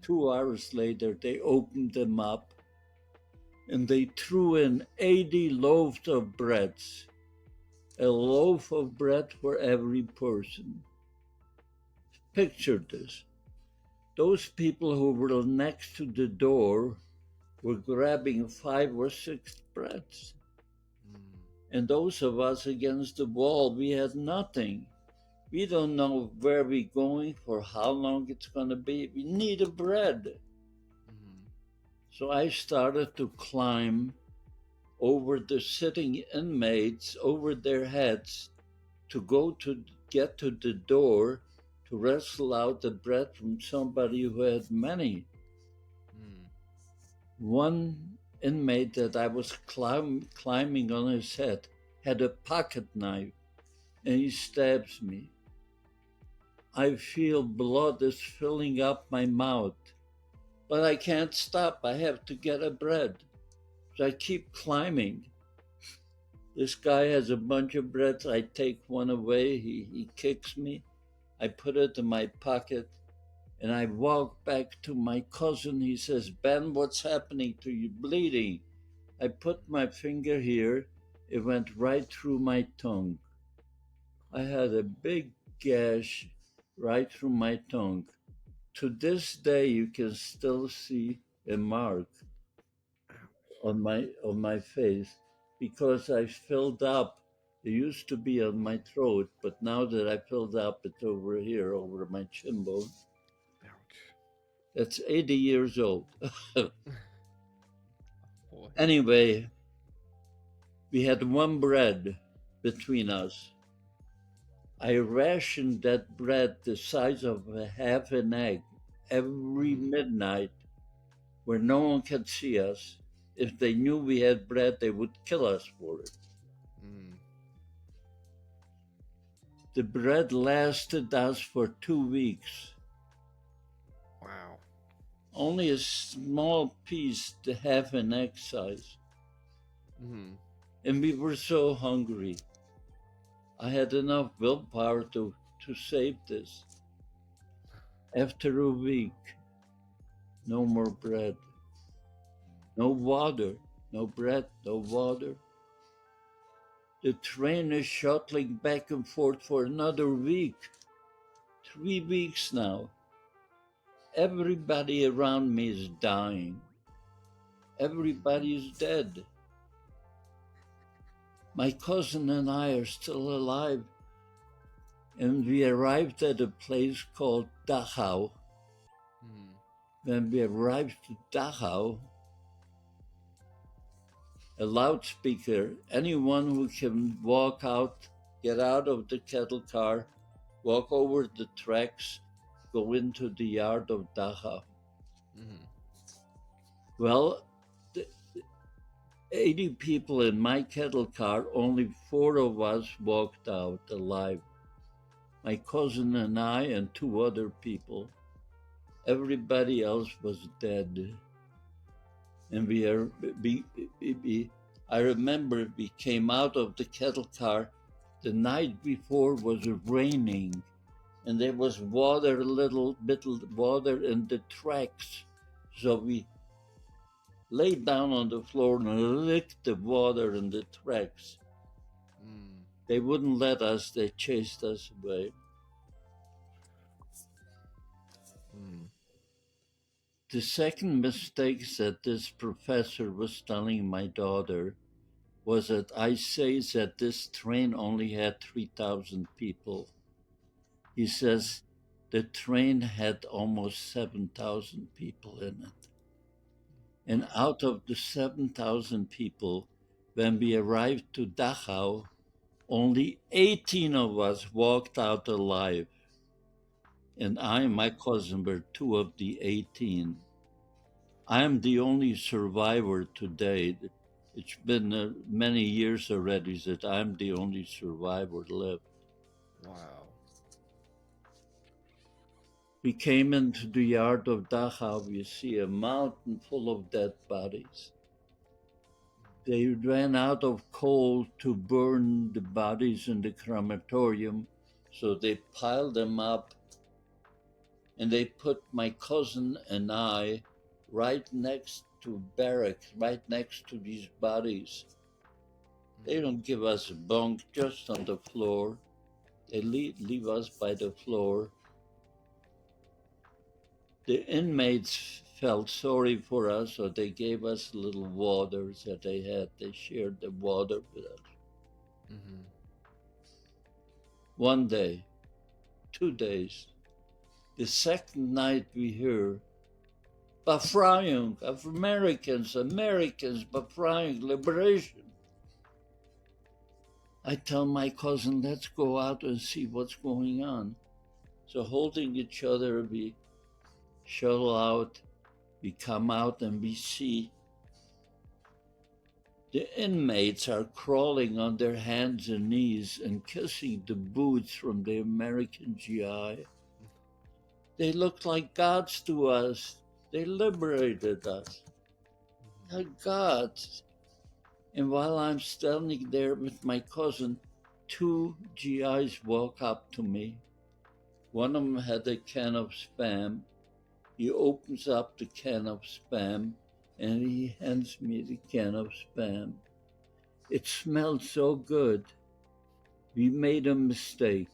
2 hours later, they opened them up, and they threw in 80 loaves of breads, a loaf of bread for every person. Picture this. Those people who were next to the door were grabbing 5 or 6 breads. And those of us against the wall, we had nothing. We don't know where we're going, for how long it's going to be. We need a bread. So I started to climb over the sitting inmates, over their heads, to go to get to the door to wrestle out the bread from somebody who had many. One inmate that I was climbing on his head had a pocket knife, and he stabs me. I feel blood is filling up my mouth, but I can't stop. I have to get a bread. So I keep climbing. This guy has a bunch of breads. I take one away. He kicks me. I put it in my pocket, and I walk back to my cousin. He says, Ben, what's happening to you? Bleeding. I put my finger here. It went right through my tongue. I had a big gash right through my tongue. To this day, you can still see a mark on my face because I filled up. It used to be on my throat, but now that I filled up, it's over here, over my chin bone. That's 80 years old. Anyway, we had one bread between us. I rationed that bread the size of a half an egg every midnight where no one could see us. If they knew we had bread, they would kill us for it. The bread lasted us for 2 weeks. Wow. Only a small piece, the half an egg size. And we were so hungry. I had enough willpower to save this. After a week, no more bread. No water, no bread, no water. The train is shuttling back and forth for another week. 3 weeks now. Everybody around me is dying. Everybody is dead. My cousin and I are still alive. And we arrived at a place called Dachau. When we arrived to Dachau, a loudspeaker, anyone who can walk out, get out of the cattle car, walk over the tracks, go into the yard of Dachau. Well, 80 people in my cattle car, only 4 of us walked out alive. My cousin and I and 2 other people. Everybody else was dead. And I remember we came out of the cattle car. The night before was raining, and there was water, a little bit of water in the tracks. So we laid down on the floor and licked the water in the tracks. They wouldn't let us. They chased us away. The second mistake that this professor was telling my daughter was that I say that this train only had 3,000 people. He says the train had almost 7,000 people in it. And out of the 7,000 people, when we arrived to Dachau, only 18 of us walked out alive. And I and my cousin were two of the 18. I am the only survivor today. It's been many years already that I'm the only survivor left. Wow. We came into the yard of Dachau. We see a mountain full of dead bodies. They ran out of coal to burn the bodies in the crematorium, so they piled them up, and they put my cousin and I right next to barracks, right next to these bodies. They don't give us a bunk just on the floor. They leave us by the floor. The inmates felt sorry for us, so they gave us little waters that they had. They shared the water with us. Mm-hmm. 1 day, 2 days. The second night we hear Befreiung of Americans, Befreiung, liberation. I tell my cousin, let's go out and see what's going on. So holding each other, we shuttle out, we come out and we see the inmates are crawling on their hands and knees and kissing the boots from the American GI. They looked like gods to us. They liberated us. Like gods. And while I'm standing there with my cousin, 2 GIs walk up to me. One of them had a can of Spam. He opens up the can of Spam and he hands me the can of Spam. It smelled so good. We made a mistake.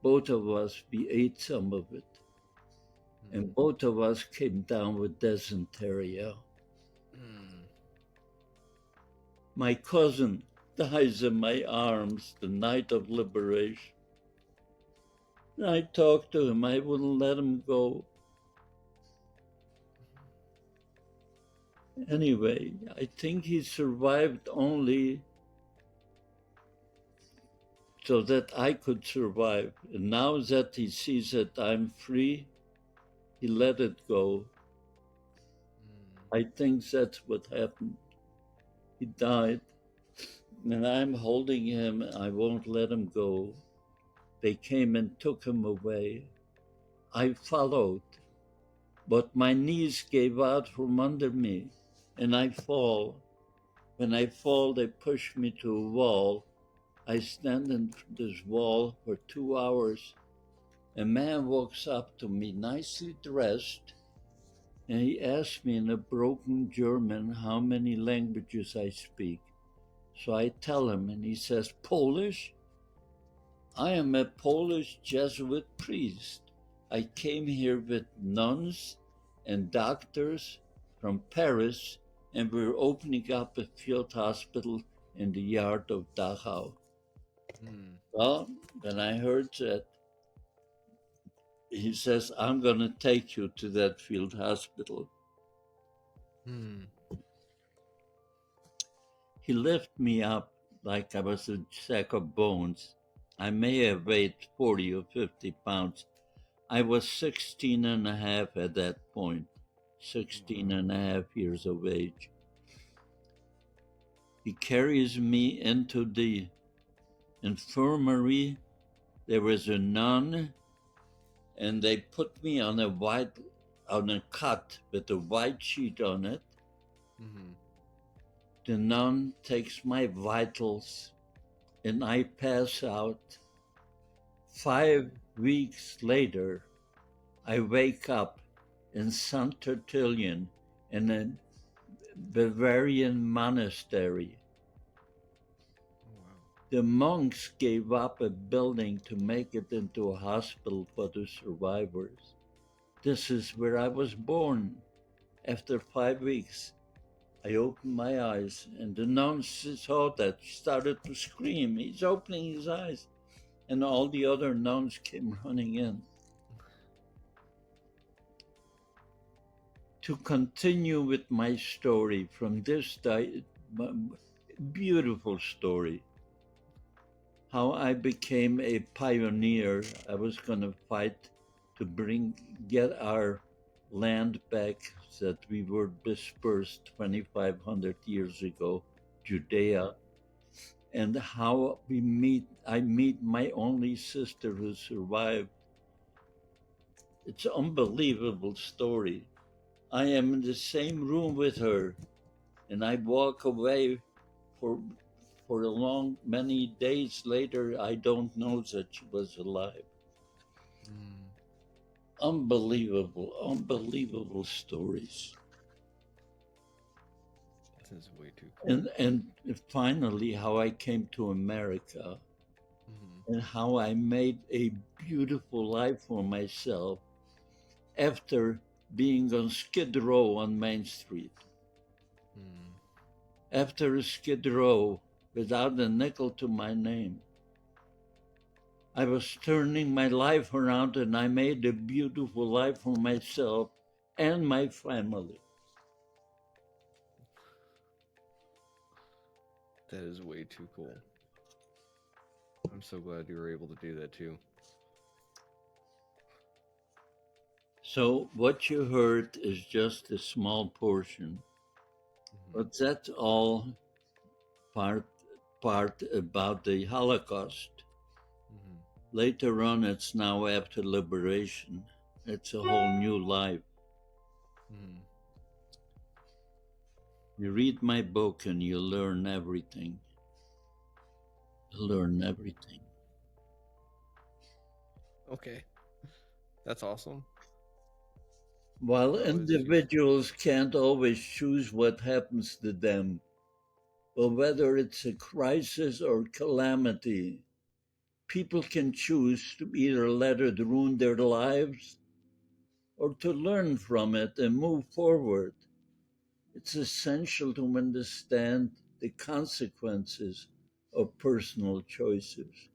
Both of us, we ate some of it. And both of us came down with dysentery. My cousin dies in my arms the night of liberation. I talked to him. I wouldn't let him go. Anyway, I think he survived only so that I could survive. And now that he sees that I'm free, he let it go. I think that's what happened. He died. And I'm holding him. I won't let him go. They came and took him away. I followed. But my knees gave out from under me, and I fall. When I fall, they push me to a wall. I stand in this wall for 2 hours. A man walks up to me, nicely dressed, and he asks me in a broken German how many languages I speak. So I tell him, and he says, Polish? I am a Polish Jesuit priest. I came here with nuns and doctors from Paris, and we're opening up a field hospital in the yard of Dachau. Well, when I heard that, he says, I'm going to take you to that field hospital. He lifted me up like I was a sack of bones. I may have weighed 40 or 50 pounds. I was 16 and a half at that point, 16 and a half years of age. He carries me into the infirmary. There was a nun, and they put me on a cot with a white sheet on it. The nun takes my vitals, and I pass out. 5 weeks later, I wake up in St. Tertullian in a Bavarian monastery. The monks gave up a building to make it into a hospital for the survivors. This is where I was born. After 5 weeks, I opened my eyes, and the nuns saw that, started to scream. He's opening his eyes. And all the other nuns came running in. To continue with my story from this beautiful story, how I became a pioneer. I was going to fight to get our land back that we were dispersed 2,500 years ago, Judea, and how I meet my only sister who survived. It's an unbelievable story. I am in the same room with her, and I walk away for many days later. I don't know that she was alive. Unbelievable stories. This is way too cool. And finally, how I came to America, and how I made a beautiful life for myself after being on Skid Row on Main Street. After Skid Row, without a nickel to my name, I was turning my life around, and I made a beautiful life for myself and my family. That is way too cool. I'm so glad you were able to do that too. So what you heard is just a small portion, but that's all part about the Holocaust. Later on, it's now after liberation. It's a whole new life. You read my book and you learn everything. You learn everything. Okay. That's awesome. While individuals can't always choose what happens to them, but whether it's a crisis or calamity, people can choose to either let it ruin their lives or to learn from it and move forward. It's essential to understand the consequences of personal choices.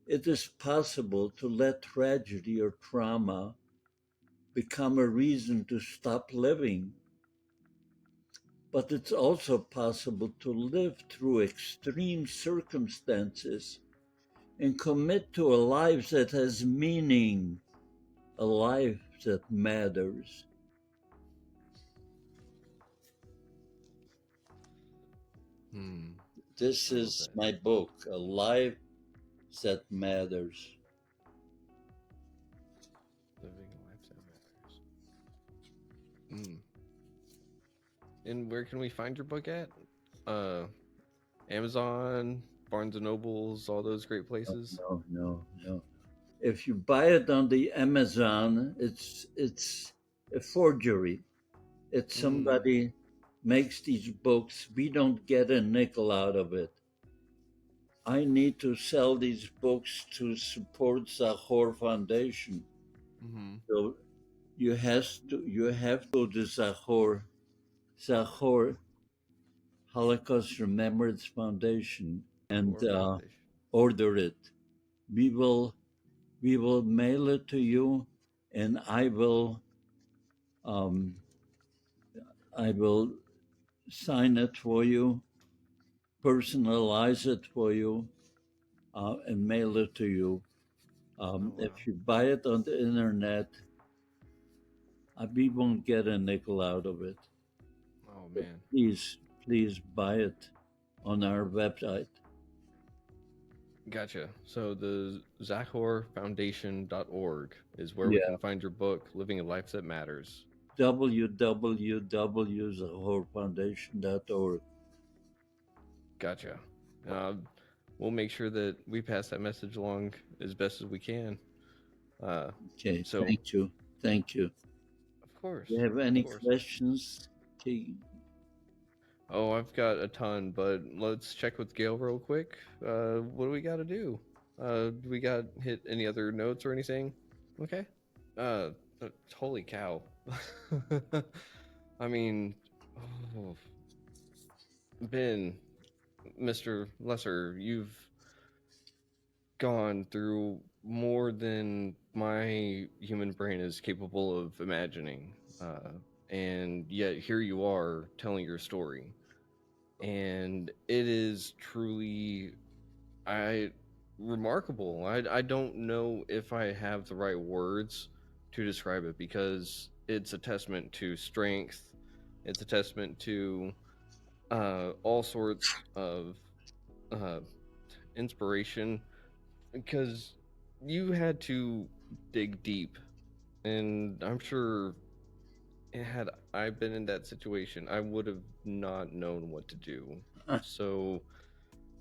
It is possible to let tragedy or trauma become a reason to stop living. But it's also possible to live through extreme circumstances and commit to a life that has meaning, a life that matters. This is my book, A Life That Matters. Living a life that matters. And where can we find your book at? Amazon, Barnes and Nobles, all those great places. No. If you buy it on the Amazon, it's a forgery. It's somebody makes these books. We don't get a nickel out of it. I need to sell these books to support Zachor Foundation. So you have to go to Zachor Holocaust Remembrance Foundation and order it. We will mail it to you, and I will sign it for you, personalize it for you, and mail it to you. If you buy it on the internet, we won't get a nickel out of it. Oh man! Please buy it on our website. Gotcha. So the ZachorFoundation.org is where we can find your book, Living a Life That Matters. www.zachorfoundation.org. Gotcha. We'll make sure that we pass that message along as best as we can. Okay. So, thank you. Of course. Do you have any questions, Keegan? Oh, I've got a ton, but let's check with Gail real quick. What do we got to do? Do we got hit any other notes or anything? Okay. Uh, Holy cow. I mean, oh, Ben, Mr. Lesser, you've gone through more than my human brain is capable of imagining. And yet here you are telling your story. And it is truly I remarkable. I don't know if I have the right words to describe it because it's a testament to strength. It's a testament to all sorts of uh, inspiration because you had to dig deep, and I'm sure had I been in that situation, I would have not known what to do. So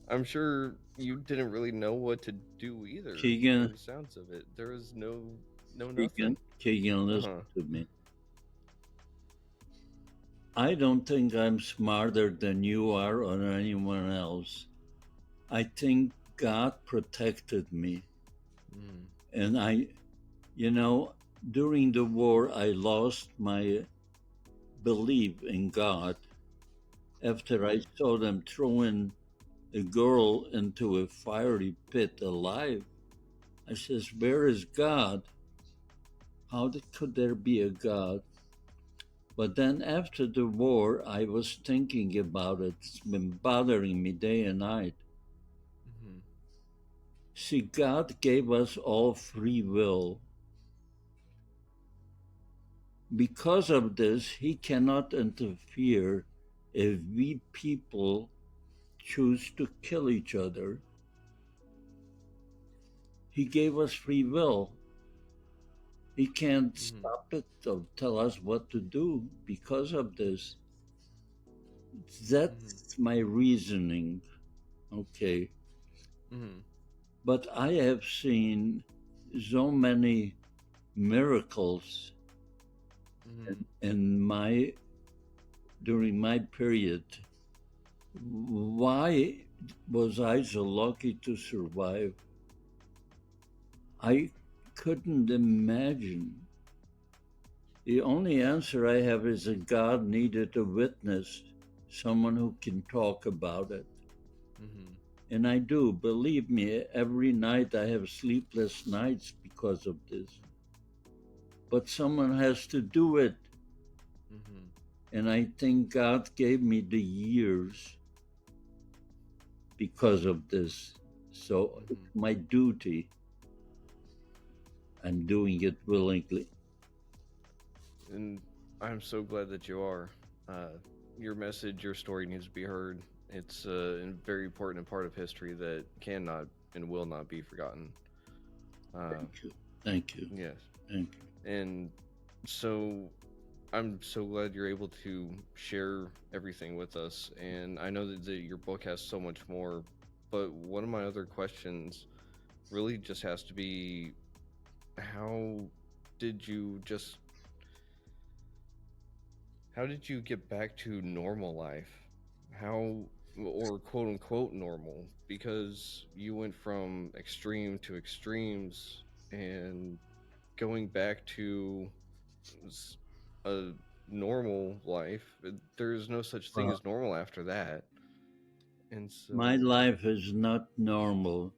I'm sure you didn't really know what to do either. Keegan, From the sounds of it, there was no Keegan, nothing. Keegan, Uh listen huh. to me. I don't think I'm smarter than you are or anyone else. I think God protected me. Mm. And you know, during the war, I lost my belief in God after I Mm. saw them throwing a girl into a fiery pit alive. I says, where is God? Could there be a God? But then after the war, I was thinking about it. It's been bothering me day and night. Mm. See, God gave us all free will. Because of this, He cannot interfere if we people choose to kill each other. He gave us free will. He can't Mm. stop it or tell us what to do because of this. That's my reasoning. Okay. Mm. But I have seen so many miracles Mm. in my during my period. Why was I so lucky to survive? I couldn't imagine. The only answer I have is that God needed a witness, someone who can talk about it. Mm. And I do. Believe me, every night I have sleepless nights because of this. But someone has to do it. Mm. And I think God gave me the years because of this. So it's Mm. my duty. I'm doing it willingly. And I'm so glad that you are. Uh, your message, your story needs to be heard. It's a very important part of history that cannot and will not be forgotten. Uh, Thank you. Thank you. yes. Thank you. And so I'm so glad you're able to share everything with us. And I know that your book has so much more, but one of my other questions really just has to be how did you just how did you get back to normal life? How or quote unquote normal because you went from extreme to extremes and going back to a normal life. There's no such thing Uh, as normal after that. And my so, life is not normal.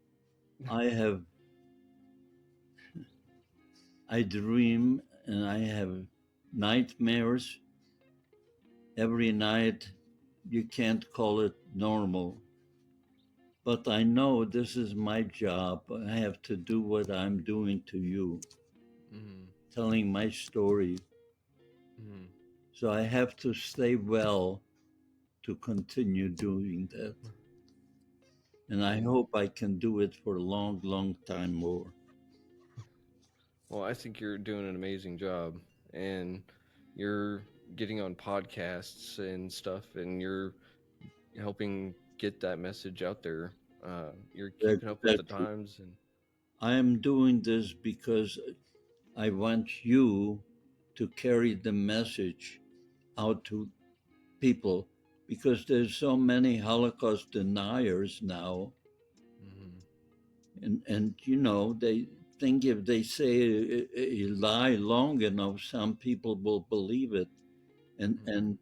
I have, I dream and I have nightmares every night. You can't call it normal. But I know this is my job. I have to do what I'm doing to you, mm, telling my story. mm, So I have to stay well to continue doing that. And I and hope I can do it for a long, long time more. well, I think you're doing an amazing job, and you're getting on podcasts and stuff, and you're helping get that message out there. You're keeping up with the Exactly. times, and I am doing this because I want you to carry the message out to people because there's so many Holocaust deniers now, and you know, they think if they say a lie long enough, some people will believe it, and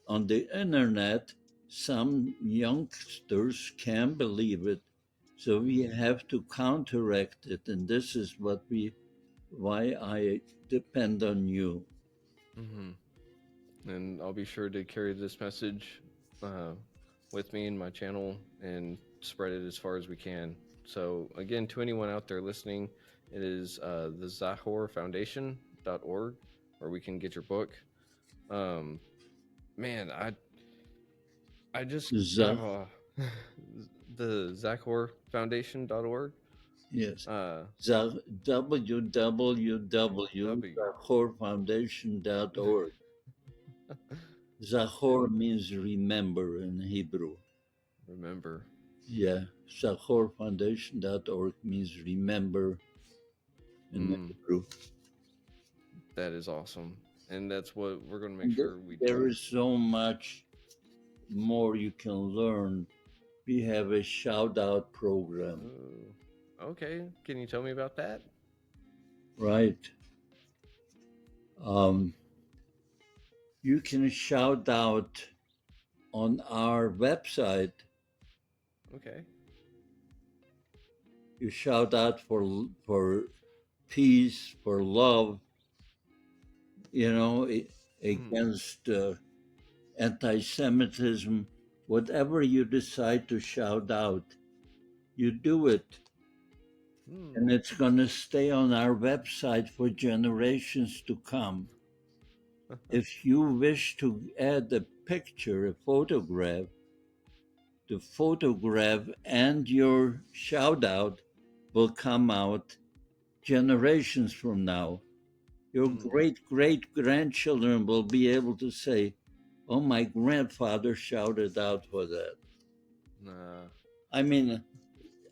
on the internet, some youngsters can believe it. So we have to counteract it, and this is why I depend on you. And I'll be sure to carry this message with me in my channel and spread it as far as we can. So again, to anyone out there listening, it is the Zachor Foundation.org where we can get your book. Man, I just Z- the Zachor Foundation.org. yes, Uh, W. www.zachorfoundation.org. Zachor And means remember in Hebrew. remember, Yeah, zachorfoundation.org means remember in Hebrew. that is awesome. And that's what we're going to make And sure we there do. is so much more you can learn. We have a shout out program. Okay. Can you tell me about that? Right. You can shout out on our website. Okay. You shout out for peace, for love, you know, against anti-Semitism. Whatever you decide to shout out, you do it. And it's going to stay on our website for generations to come. If you wish to add a picture, a photograph, the photograph and your shout out will come out generations from now. Your great great grandchildren will be able to say, "Oh, my grandfather shouted out for that." I mean,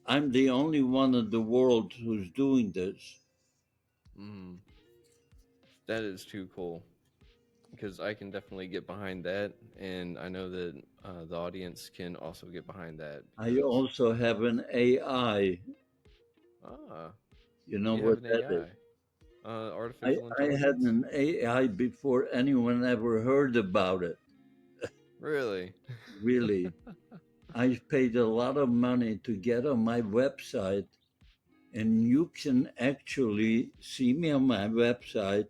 I'm the only one in the world who's doing this. That is too cool because I can definitely get behind that, and I know that the audience can also get behind that. I Because also have an AI. You know you have what an that is? AI, artificial I had intelligence. an AI before anyone ever heard about it. Really? Really. I paid a lot of money to get on my website, and you can actually see me on my website,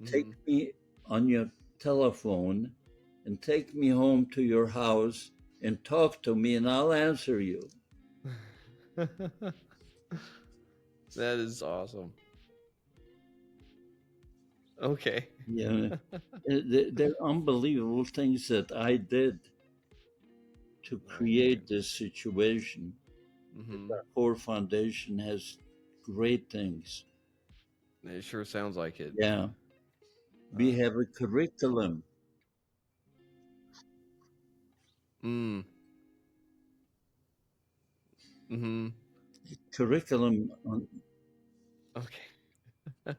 take me on your telephone, and take me home to your house and talk to me, and I'll answer you. That is awesome. Okay. Yeah, they're unbelievable things that I did to Oh man. create this situation. The Zachor Foundation has great things. It sure sounds like it. Yeah, we have a curriculum. Mm. Mm-hmm. Curriculum on, Okay.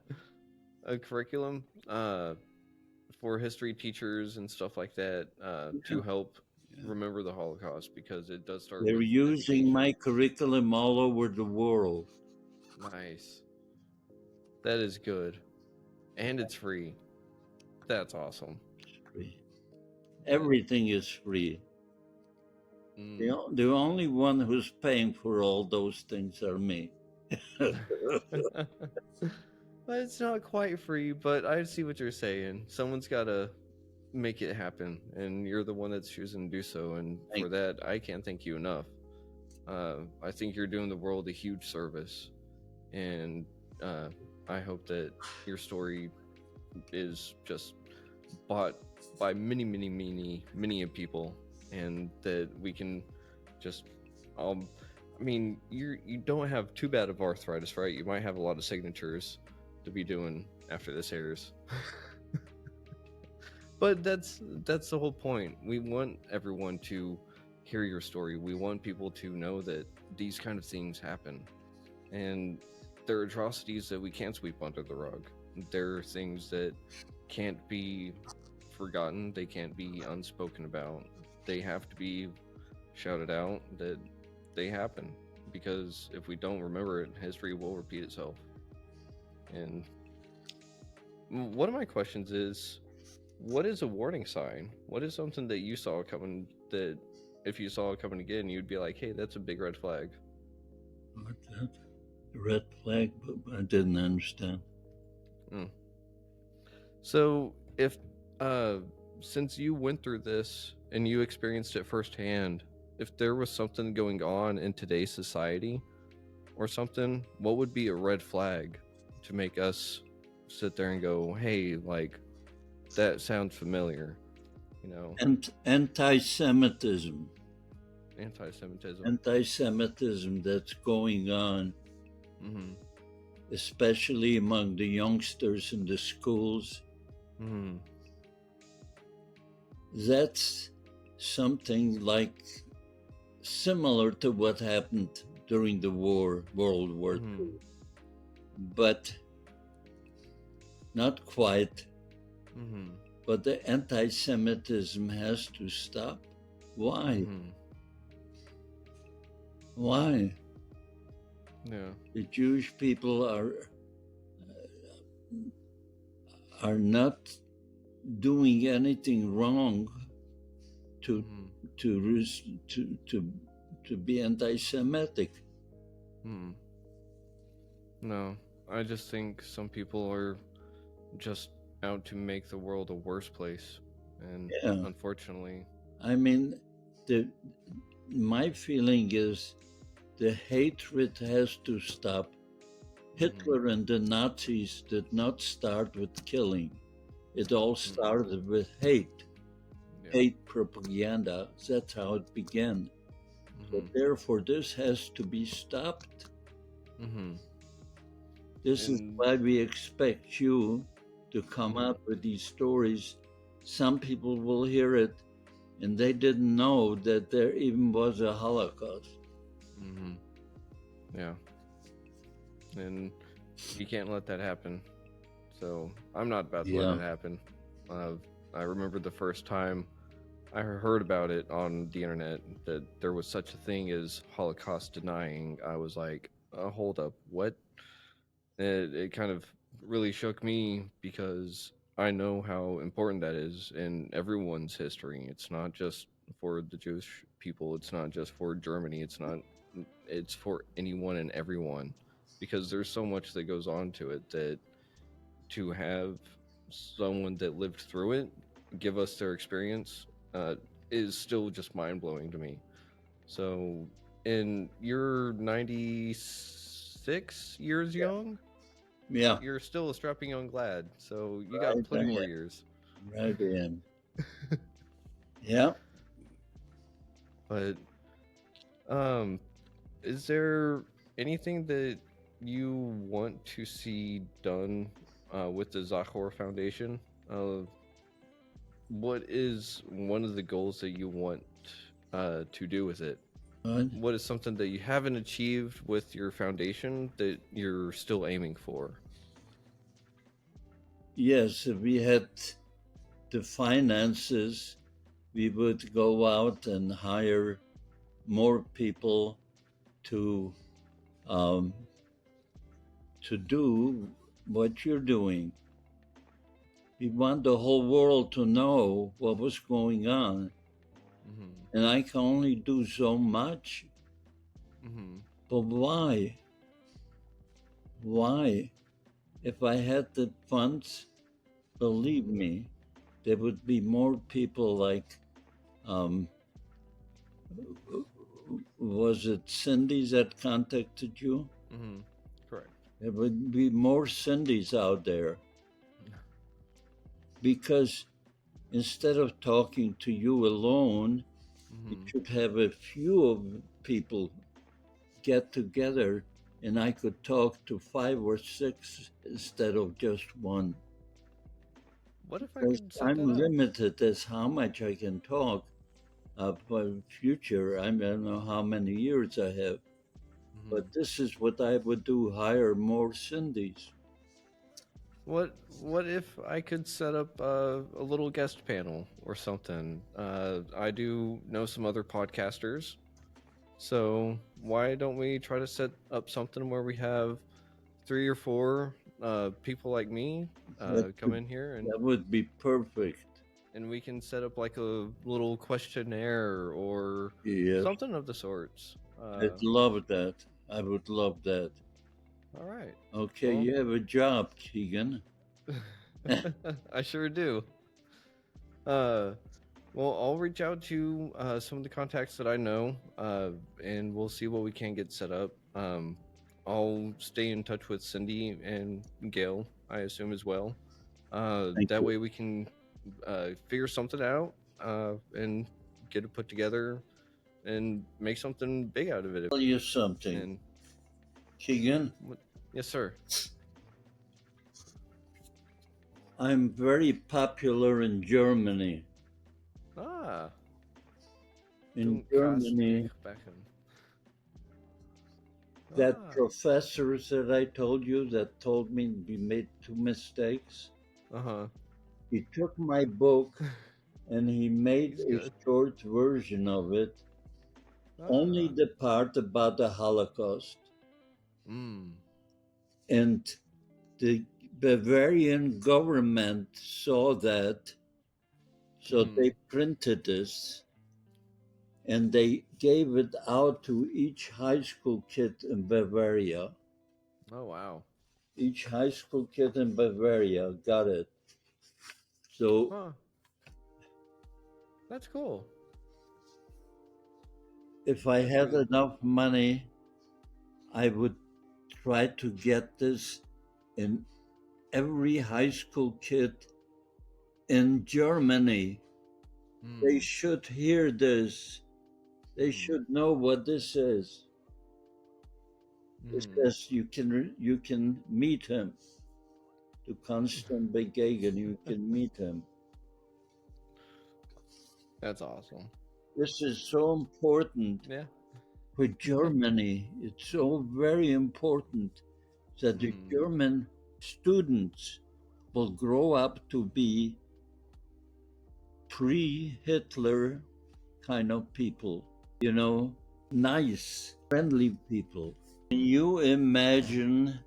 A curriculum for history teachers and stuff like that yeah, to help yeah. remember the Holocaust because it does start They're with using education. my curriculum all over the world. Nice. That is good. And it's free. That's awesome. It's free. That Everything is free. mm. The only one who's paying for all those things are me. But it's not quite free, but I see what you're saying. Someone's got to make it happen, and you're the one that's choosing to do so. And for Thank that, I can't thank you enough. I think you're doing the world a huge service, and uh, I hope that your story is just bought by many of people, and that we can just I mean, you don't have too bad of arthritis, right? You might have a lot of signatures to be doing after this airs. But that's the whole point. We want everyone to hear your story. We want people to know that these kind of things happen, and there are atrocities that we can't sweep under the rug. There are things that can't be forgotten. They can't be unspoken about. They have to be shouted out that they happen, because if we don't remember it, history will repeat itself. And one of my questions is, what is a warning sign? What is something that you saw coming that if you saw it coming again, you'd be like, hey, that's a big red flag? What's that? Red flag? I didn't understand. Mm. So if since you went through this and you experienced it firsthand, if there was something going on in today's society or something, what would be a red flag to make us sit there and go, hey, like, that sounds familiar, you know? And anti-Semitism. Anti-Semitism. Anti-Semitism that's going on, Mm-hmm. especially among the youngsters in the schools. Mm-hmm. That's something like similar to what happened during the war, World War Mm-hmm. II, but not quite. Mm-hmm. But the anti-Semitism has to stop. Why? Mm-hmm. Why? Yeah. The Jewish people are not doing anything wrong to Mm-hmm. to be anti-Semitic. Mm. No, I just think some people are just out to make the world a worse place, and Yeah, unfortunately, I mean, the my feeling is the hatred has to stop. mm-hmm. Hitler and the Nazis did not start with killing. It all Mm-mm. started with hate, Yeah. hate propaganda. That's how it began. So Mm-hmm. therefore, this has to be stopped. Mm-hmm. This is And why we expect you to come mm-hmm. up with these stories. Some people will hear it and they didn't know that there even was a Holocaust. Mm-hmm. Yeah, and you can't let that happen. So I'm not about to let Yeah. it happen. Uh, I remember the first time I heard about it on the internet that there was such a thing as Holocaust denying. I was like, hold up, what? It kind of really shook me because I know how important that is in everyone's history. It's not just for the Jewish people, it's not just for Germany, it's for anyone and everyone, because there's so much that goes on to it that to have someone that lived through it give us their experience is still just mind blowing to me. So, and you're 96 years Yeah. young. Yeah. You're still a strapping young lad, so you got Right. plenty more years. Right. In. Yeah. But um, is there anything that you want to see done with the Zachor Foundation? What is one of the goals that you want to do with it? Right. What is something that you haven't achieved with your foundation that you're still aiming for? Yes, if we had the finances, we would go out and hire more people to um, to do what you're doing. We want the whole world to know what was going on, Mm-hmm. and I can only do so much. Mm-hmm. But why? Why? If I had the funds, believe me, there would be more people like, um, was it Cindy that contacted you? Mm-hmm. Correct. There would be more Cindys out there because instead of talking to you alone, you Mm-hmm. should have a few of people get together and I could talk to 5 or 6 instead of just one. What if I Because could set that I'm up? limited as how much I can talk for the future. I don't know how many years I have, Mm-hmm. but this is what I would do: hire more Cindy's. what if I could set up a little guest panel or something? I do know some other podcasters, so why don't we try to set up something where we have 3 or 4 people like me That come would, in here, that would be perfect. and we can set up like a little questionnaire or Yes, something of the sorts. I'd love that. I would love that. All right. Okay, Well, you have a job, Keegan. I sure do. Uh, well, I'll reach out to some of the contacts that I know, and we'll see what we can get set up. I'll stay in touch with Cindy and Gail, I assume as well. Thank That you. way we can figure something out and get it put together and make something big out of it. Tell you something, And Keegan. yes, sir. I'm very popular in Germany. Ah, In du kannst dich Germany, sprechen. that Ah, professor that I told you that told me we made 2 mistakes, uh he took my book huh. and he made He's a good. short version of it, only Ah, the part about the Holocaust. mm, And the Bavarian government saw that, so mm-hmm. they printed this and they gave it out to each high school kid in Bavaria. Oh wow. Each high school kid in Bavaria got it. So Huh. That's cool. if I That's had really cool. enough money, I would try to get this in every high school kid in Germany. They Mm, should hear this. They mm, should know what this is. It mm. says you can meet him. To Constant Begegen, you can meet him. That's awesome. This is so important Yeah. for Germany. It's so very important that the Mm, German students will grow up to be pre-Hitler kind of people, nice, friendly people. Can you imagine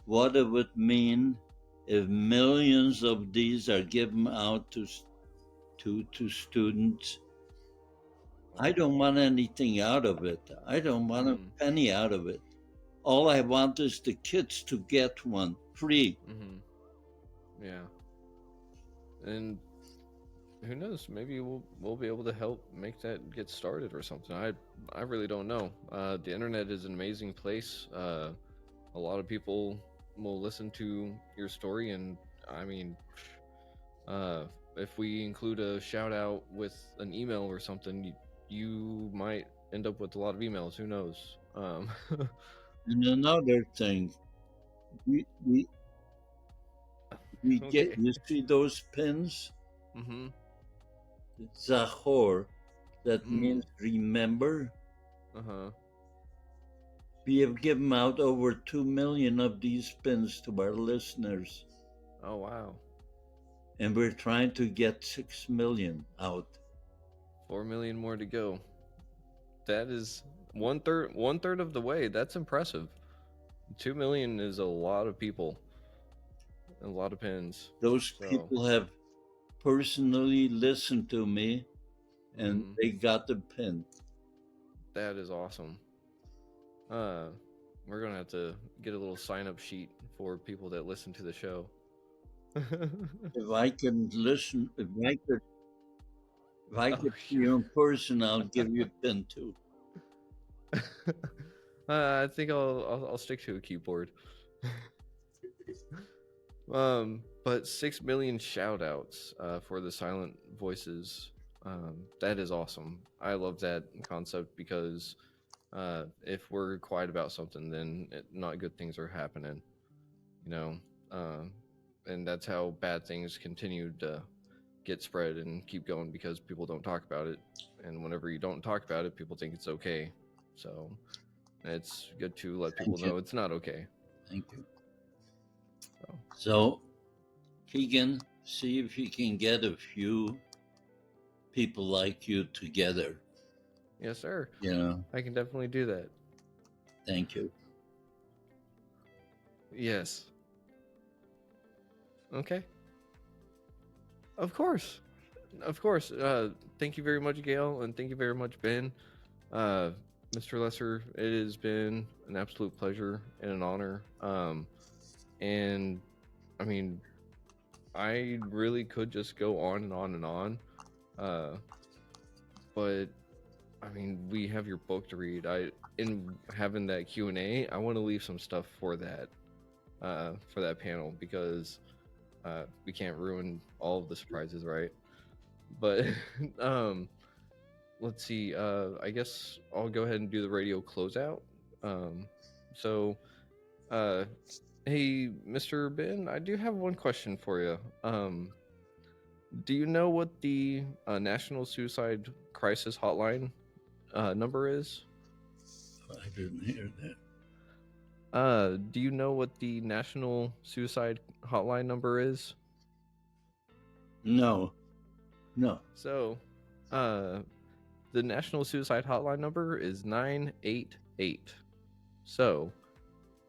what it would mean if millions of these are given out to students? I wow. don't want anything out of it. I don't want a Mm, penny out of it. All I want is the kids to get one free. mm-hmm. Yeah. And who knows? Maybe we'll be able to help make that get started or something. I really don't know. The internet is an amazing place. A lot of people will listen to your story, and I mean, uh, if we include a shout out with an email or something, you might end up with a lot of emails. Who knows? And another thing, we, we, we get, Okay. you see those pins? Mm-hmm. Zachor, that Mm. means remember. Uh-huh. We have given out over 2 million of these pins to our listeners, Oh wow. and we're trying to get 6 million out. 4 million more to go. That is one third of the way. That's impressive. 2 million is a lot of people. A lot of pins. Those So people have personally listened to me and mm, they got the pin. that is awesome. Uh we're gonna have to get a little sign up sheet for people that listen to the show. If I can listen, if I Oh could see sure. you in person, I'll give you a pin too. I think I'll stick to a keyboard. But 6 million shout outs for the silent voices. That is awesome. I love that concept because if we're quiet about something, then not good things are happening, you know. Um, and that's how bad things continue to get spread and keep going because people don't talk about it. And whenever you don't talk about it, people think it's okay. So it's good to let people Thank you. know it's not okay. Thank you. So, Keegan, see if you can get a few people like you together. Yes, sir. You know, I can definitely do that. thank you. Yes. Okay. Of course. Of course. Thank you very much, Gail, and thank you very much, Ben. Uh, Mr. Lesser, it has been an absolute pleasure and an honor. And I mean, I really could just go on and on and on. Uh, but I mean, we have your book to read. In having that Q&A, I want to leave some stuff for that panel because we can't ruin all of the surprises, right? But um, let's see. I guess I'll go ahead and do the radio closeout. Um, so, uh, hey, Mr. Ben, I do have one question for you. Do you know what the National Suicide Crisis Hotline number is? I didn't hear that. Do you know what the National Suicide Hotline number is? No, no. So, uh, the National Suicide Hotline number is 988. So,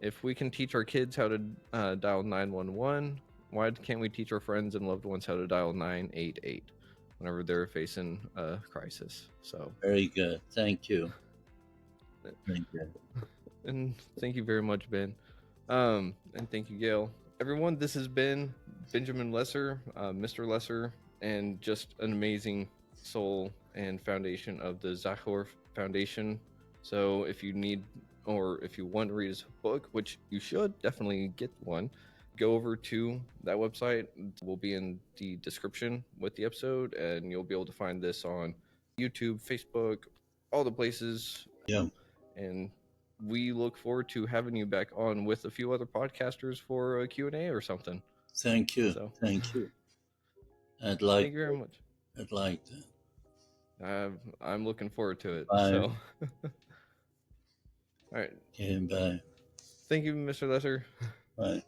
if we can teach our kids how to dial 911, why can't we teach our friends and loved ones how to dial 988 whenever they're facing a crisis? So, Very good. Thank you. Thank you. and thank you very much, Ben. And thank you, Gail. Everyone, this has been Benjamin Lesser, Mr. Lesser, and just an amazing soul and foundation of the Zachor Foundation. So if you need or if you want to read his book, which you should definitely get one, go over to that website. It will be in the description with the episode, and you'll be able to find this on YouTube, Facebook, all the places. Yeah. And we look forward to having you back on with a few other podcasters for a Q&A or something. Thank you. So Thank you. I'd thank you very that. much. I'd like that. I'm looking forward to it. Bye. So all right. Okay, bye. Thank you, Mr. Lesser. Bye.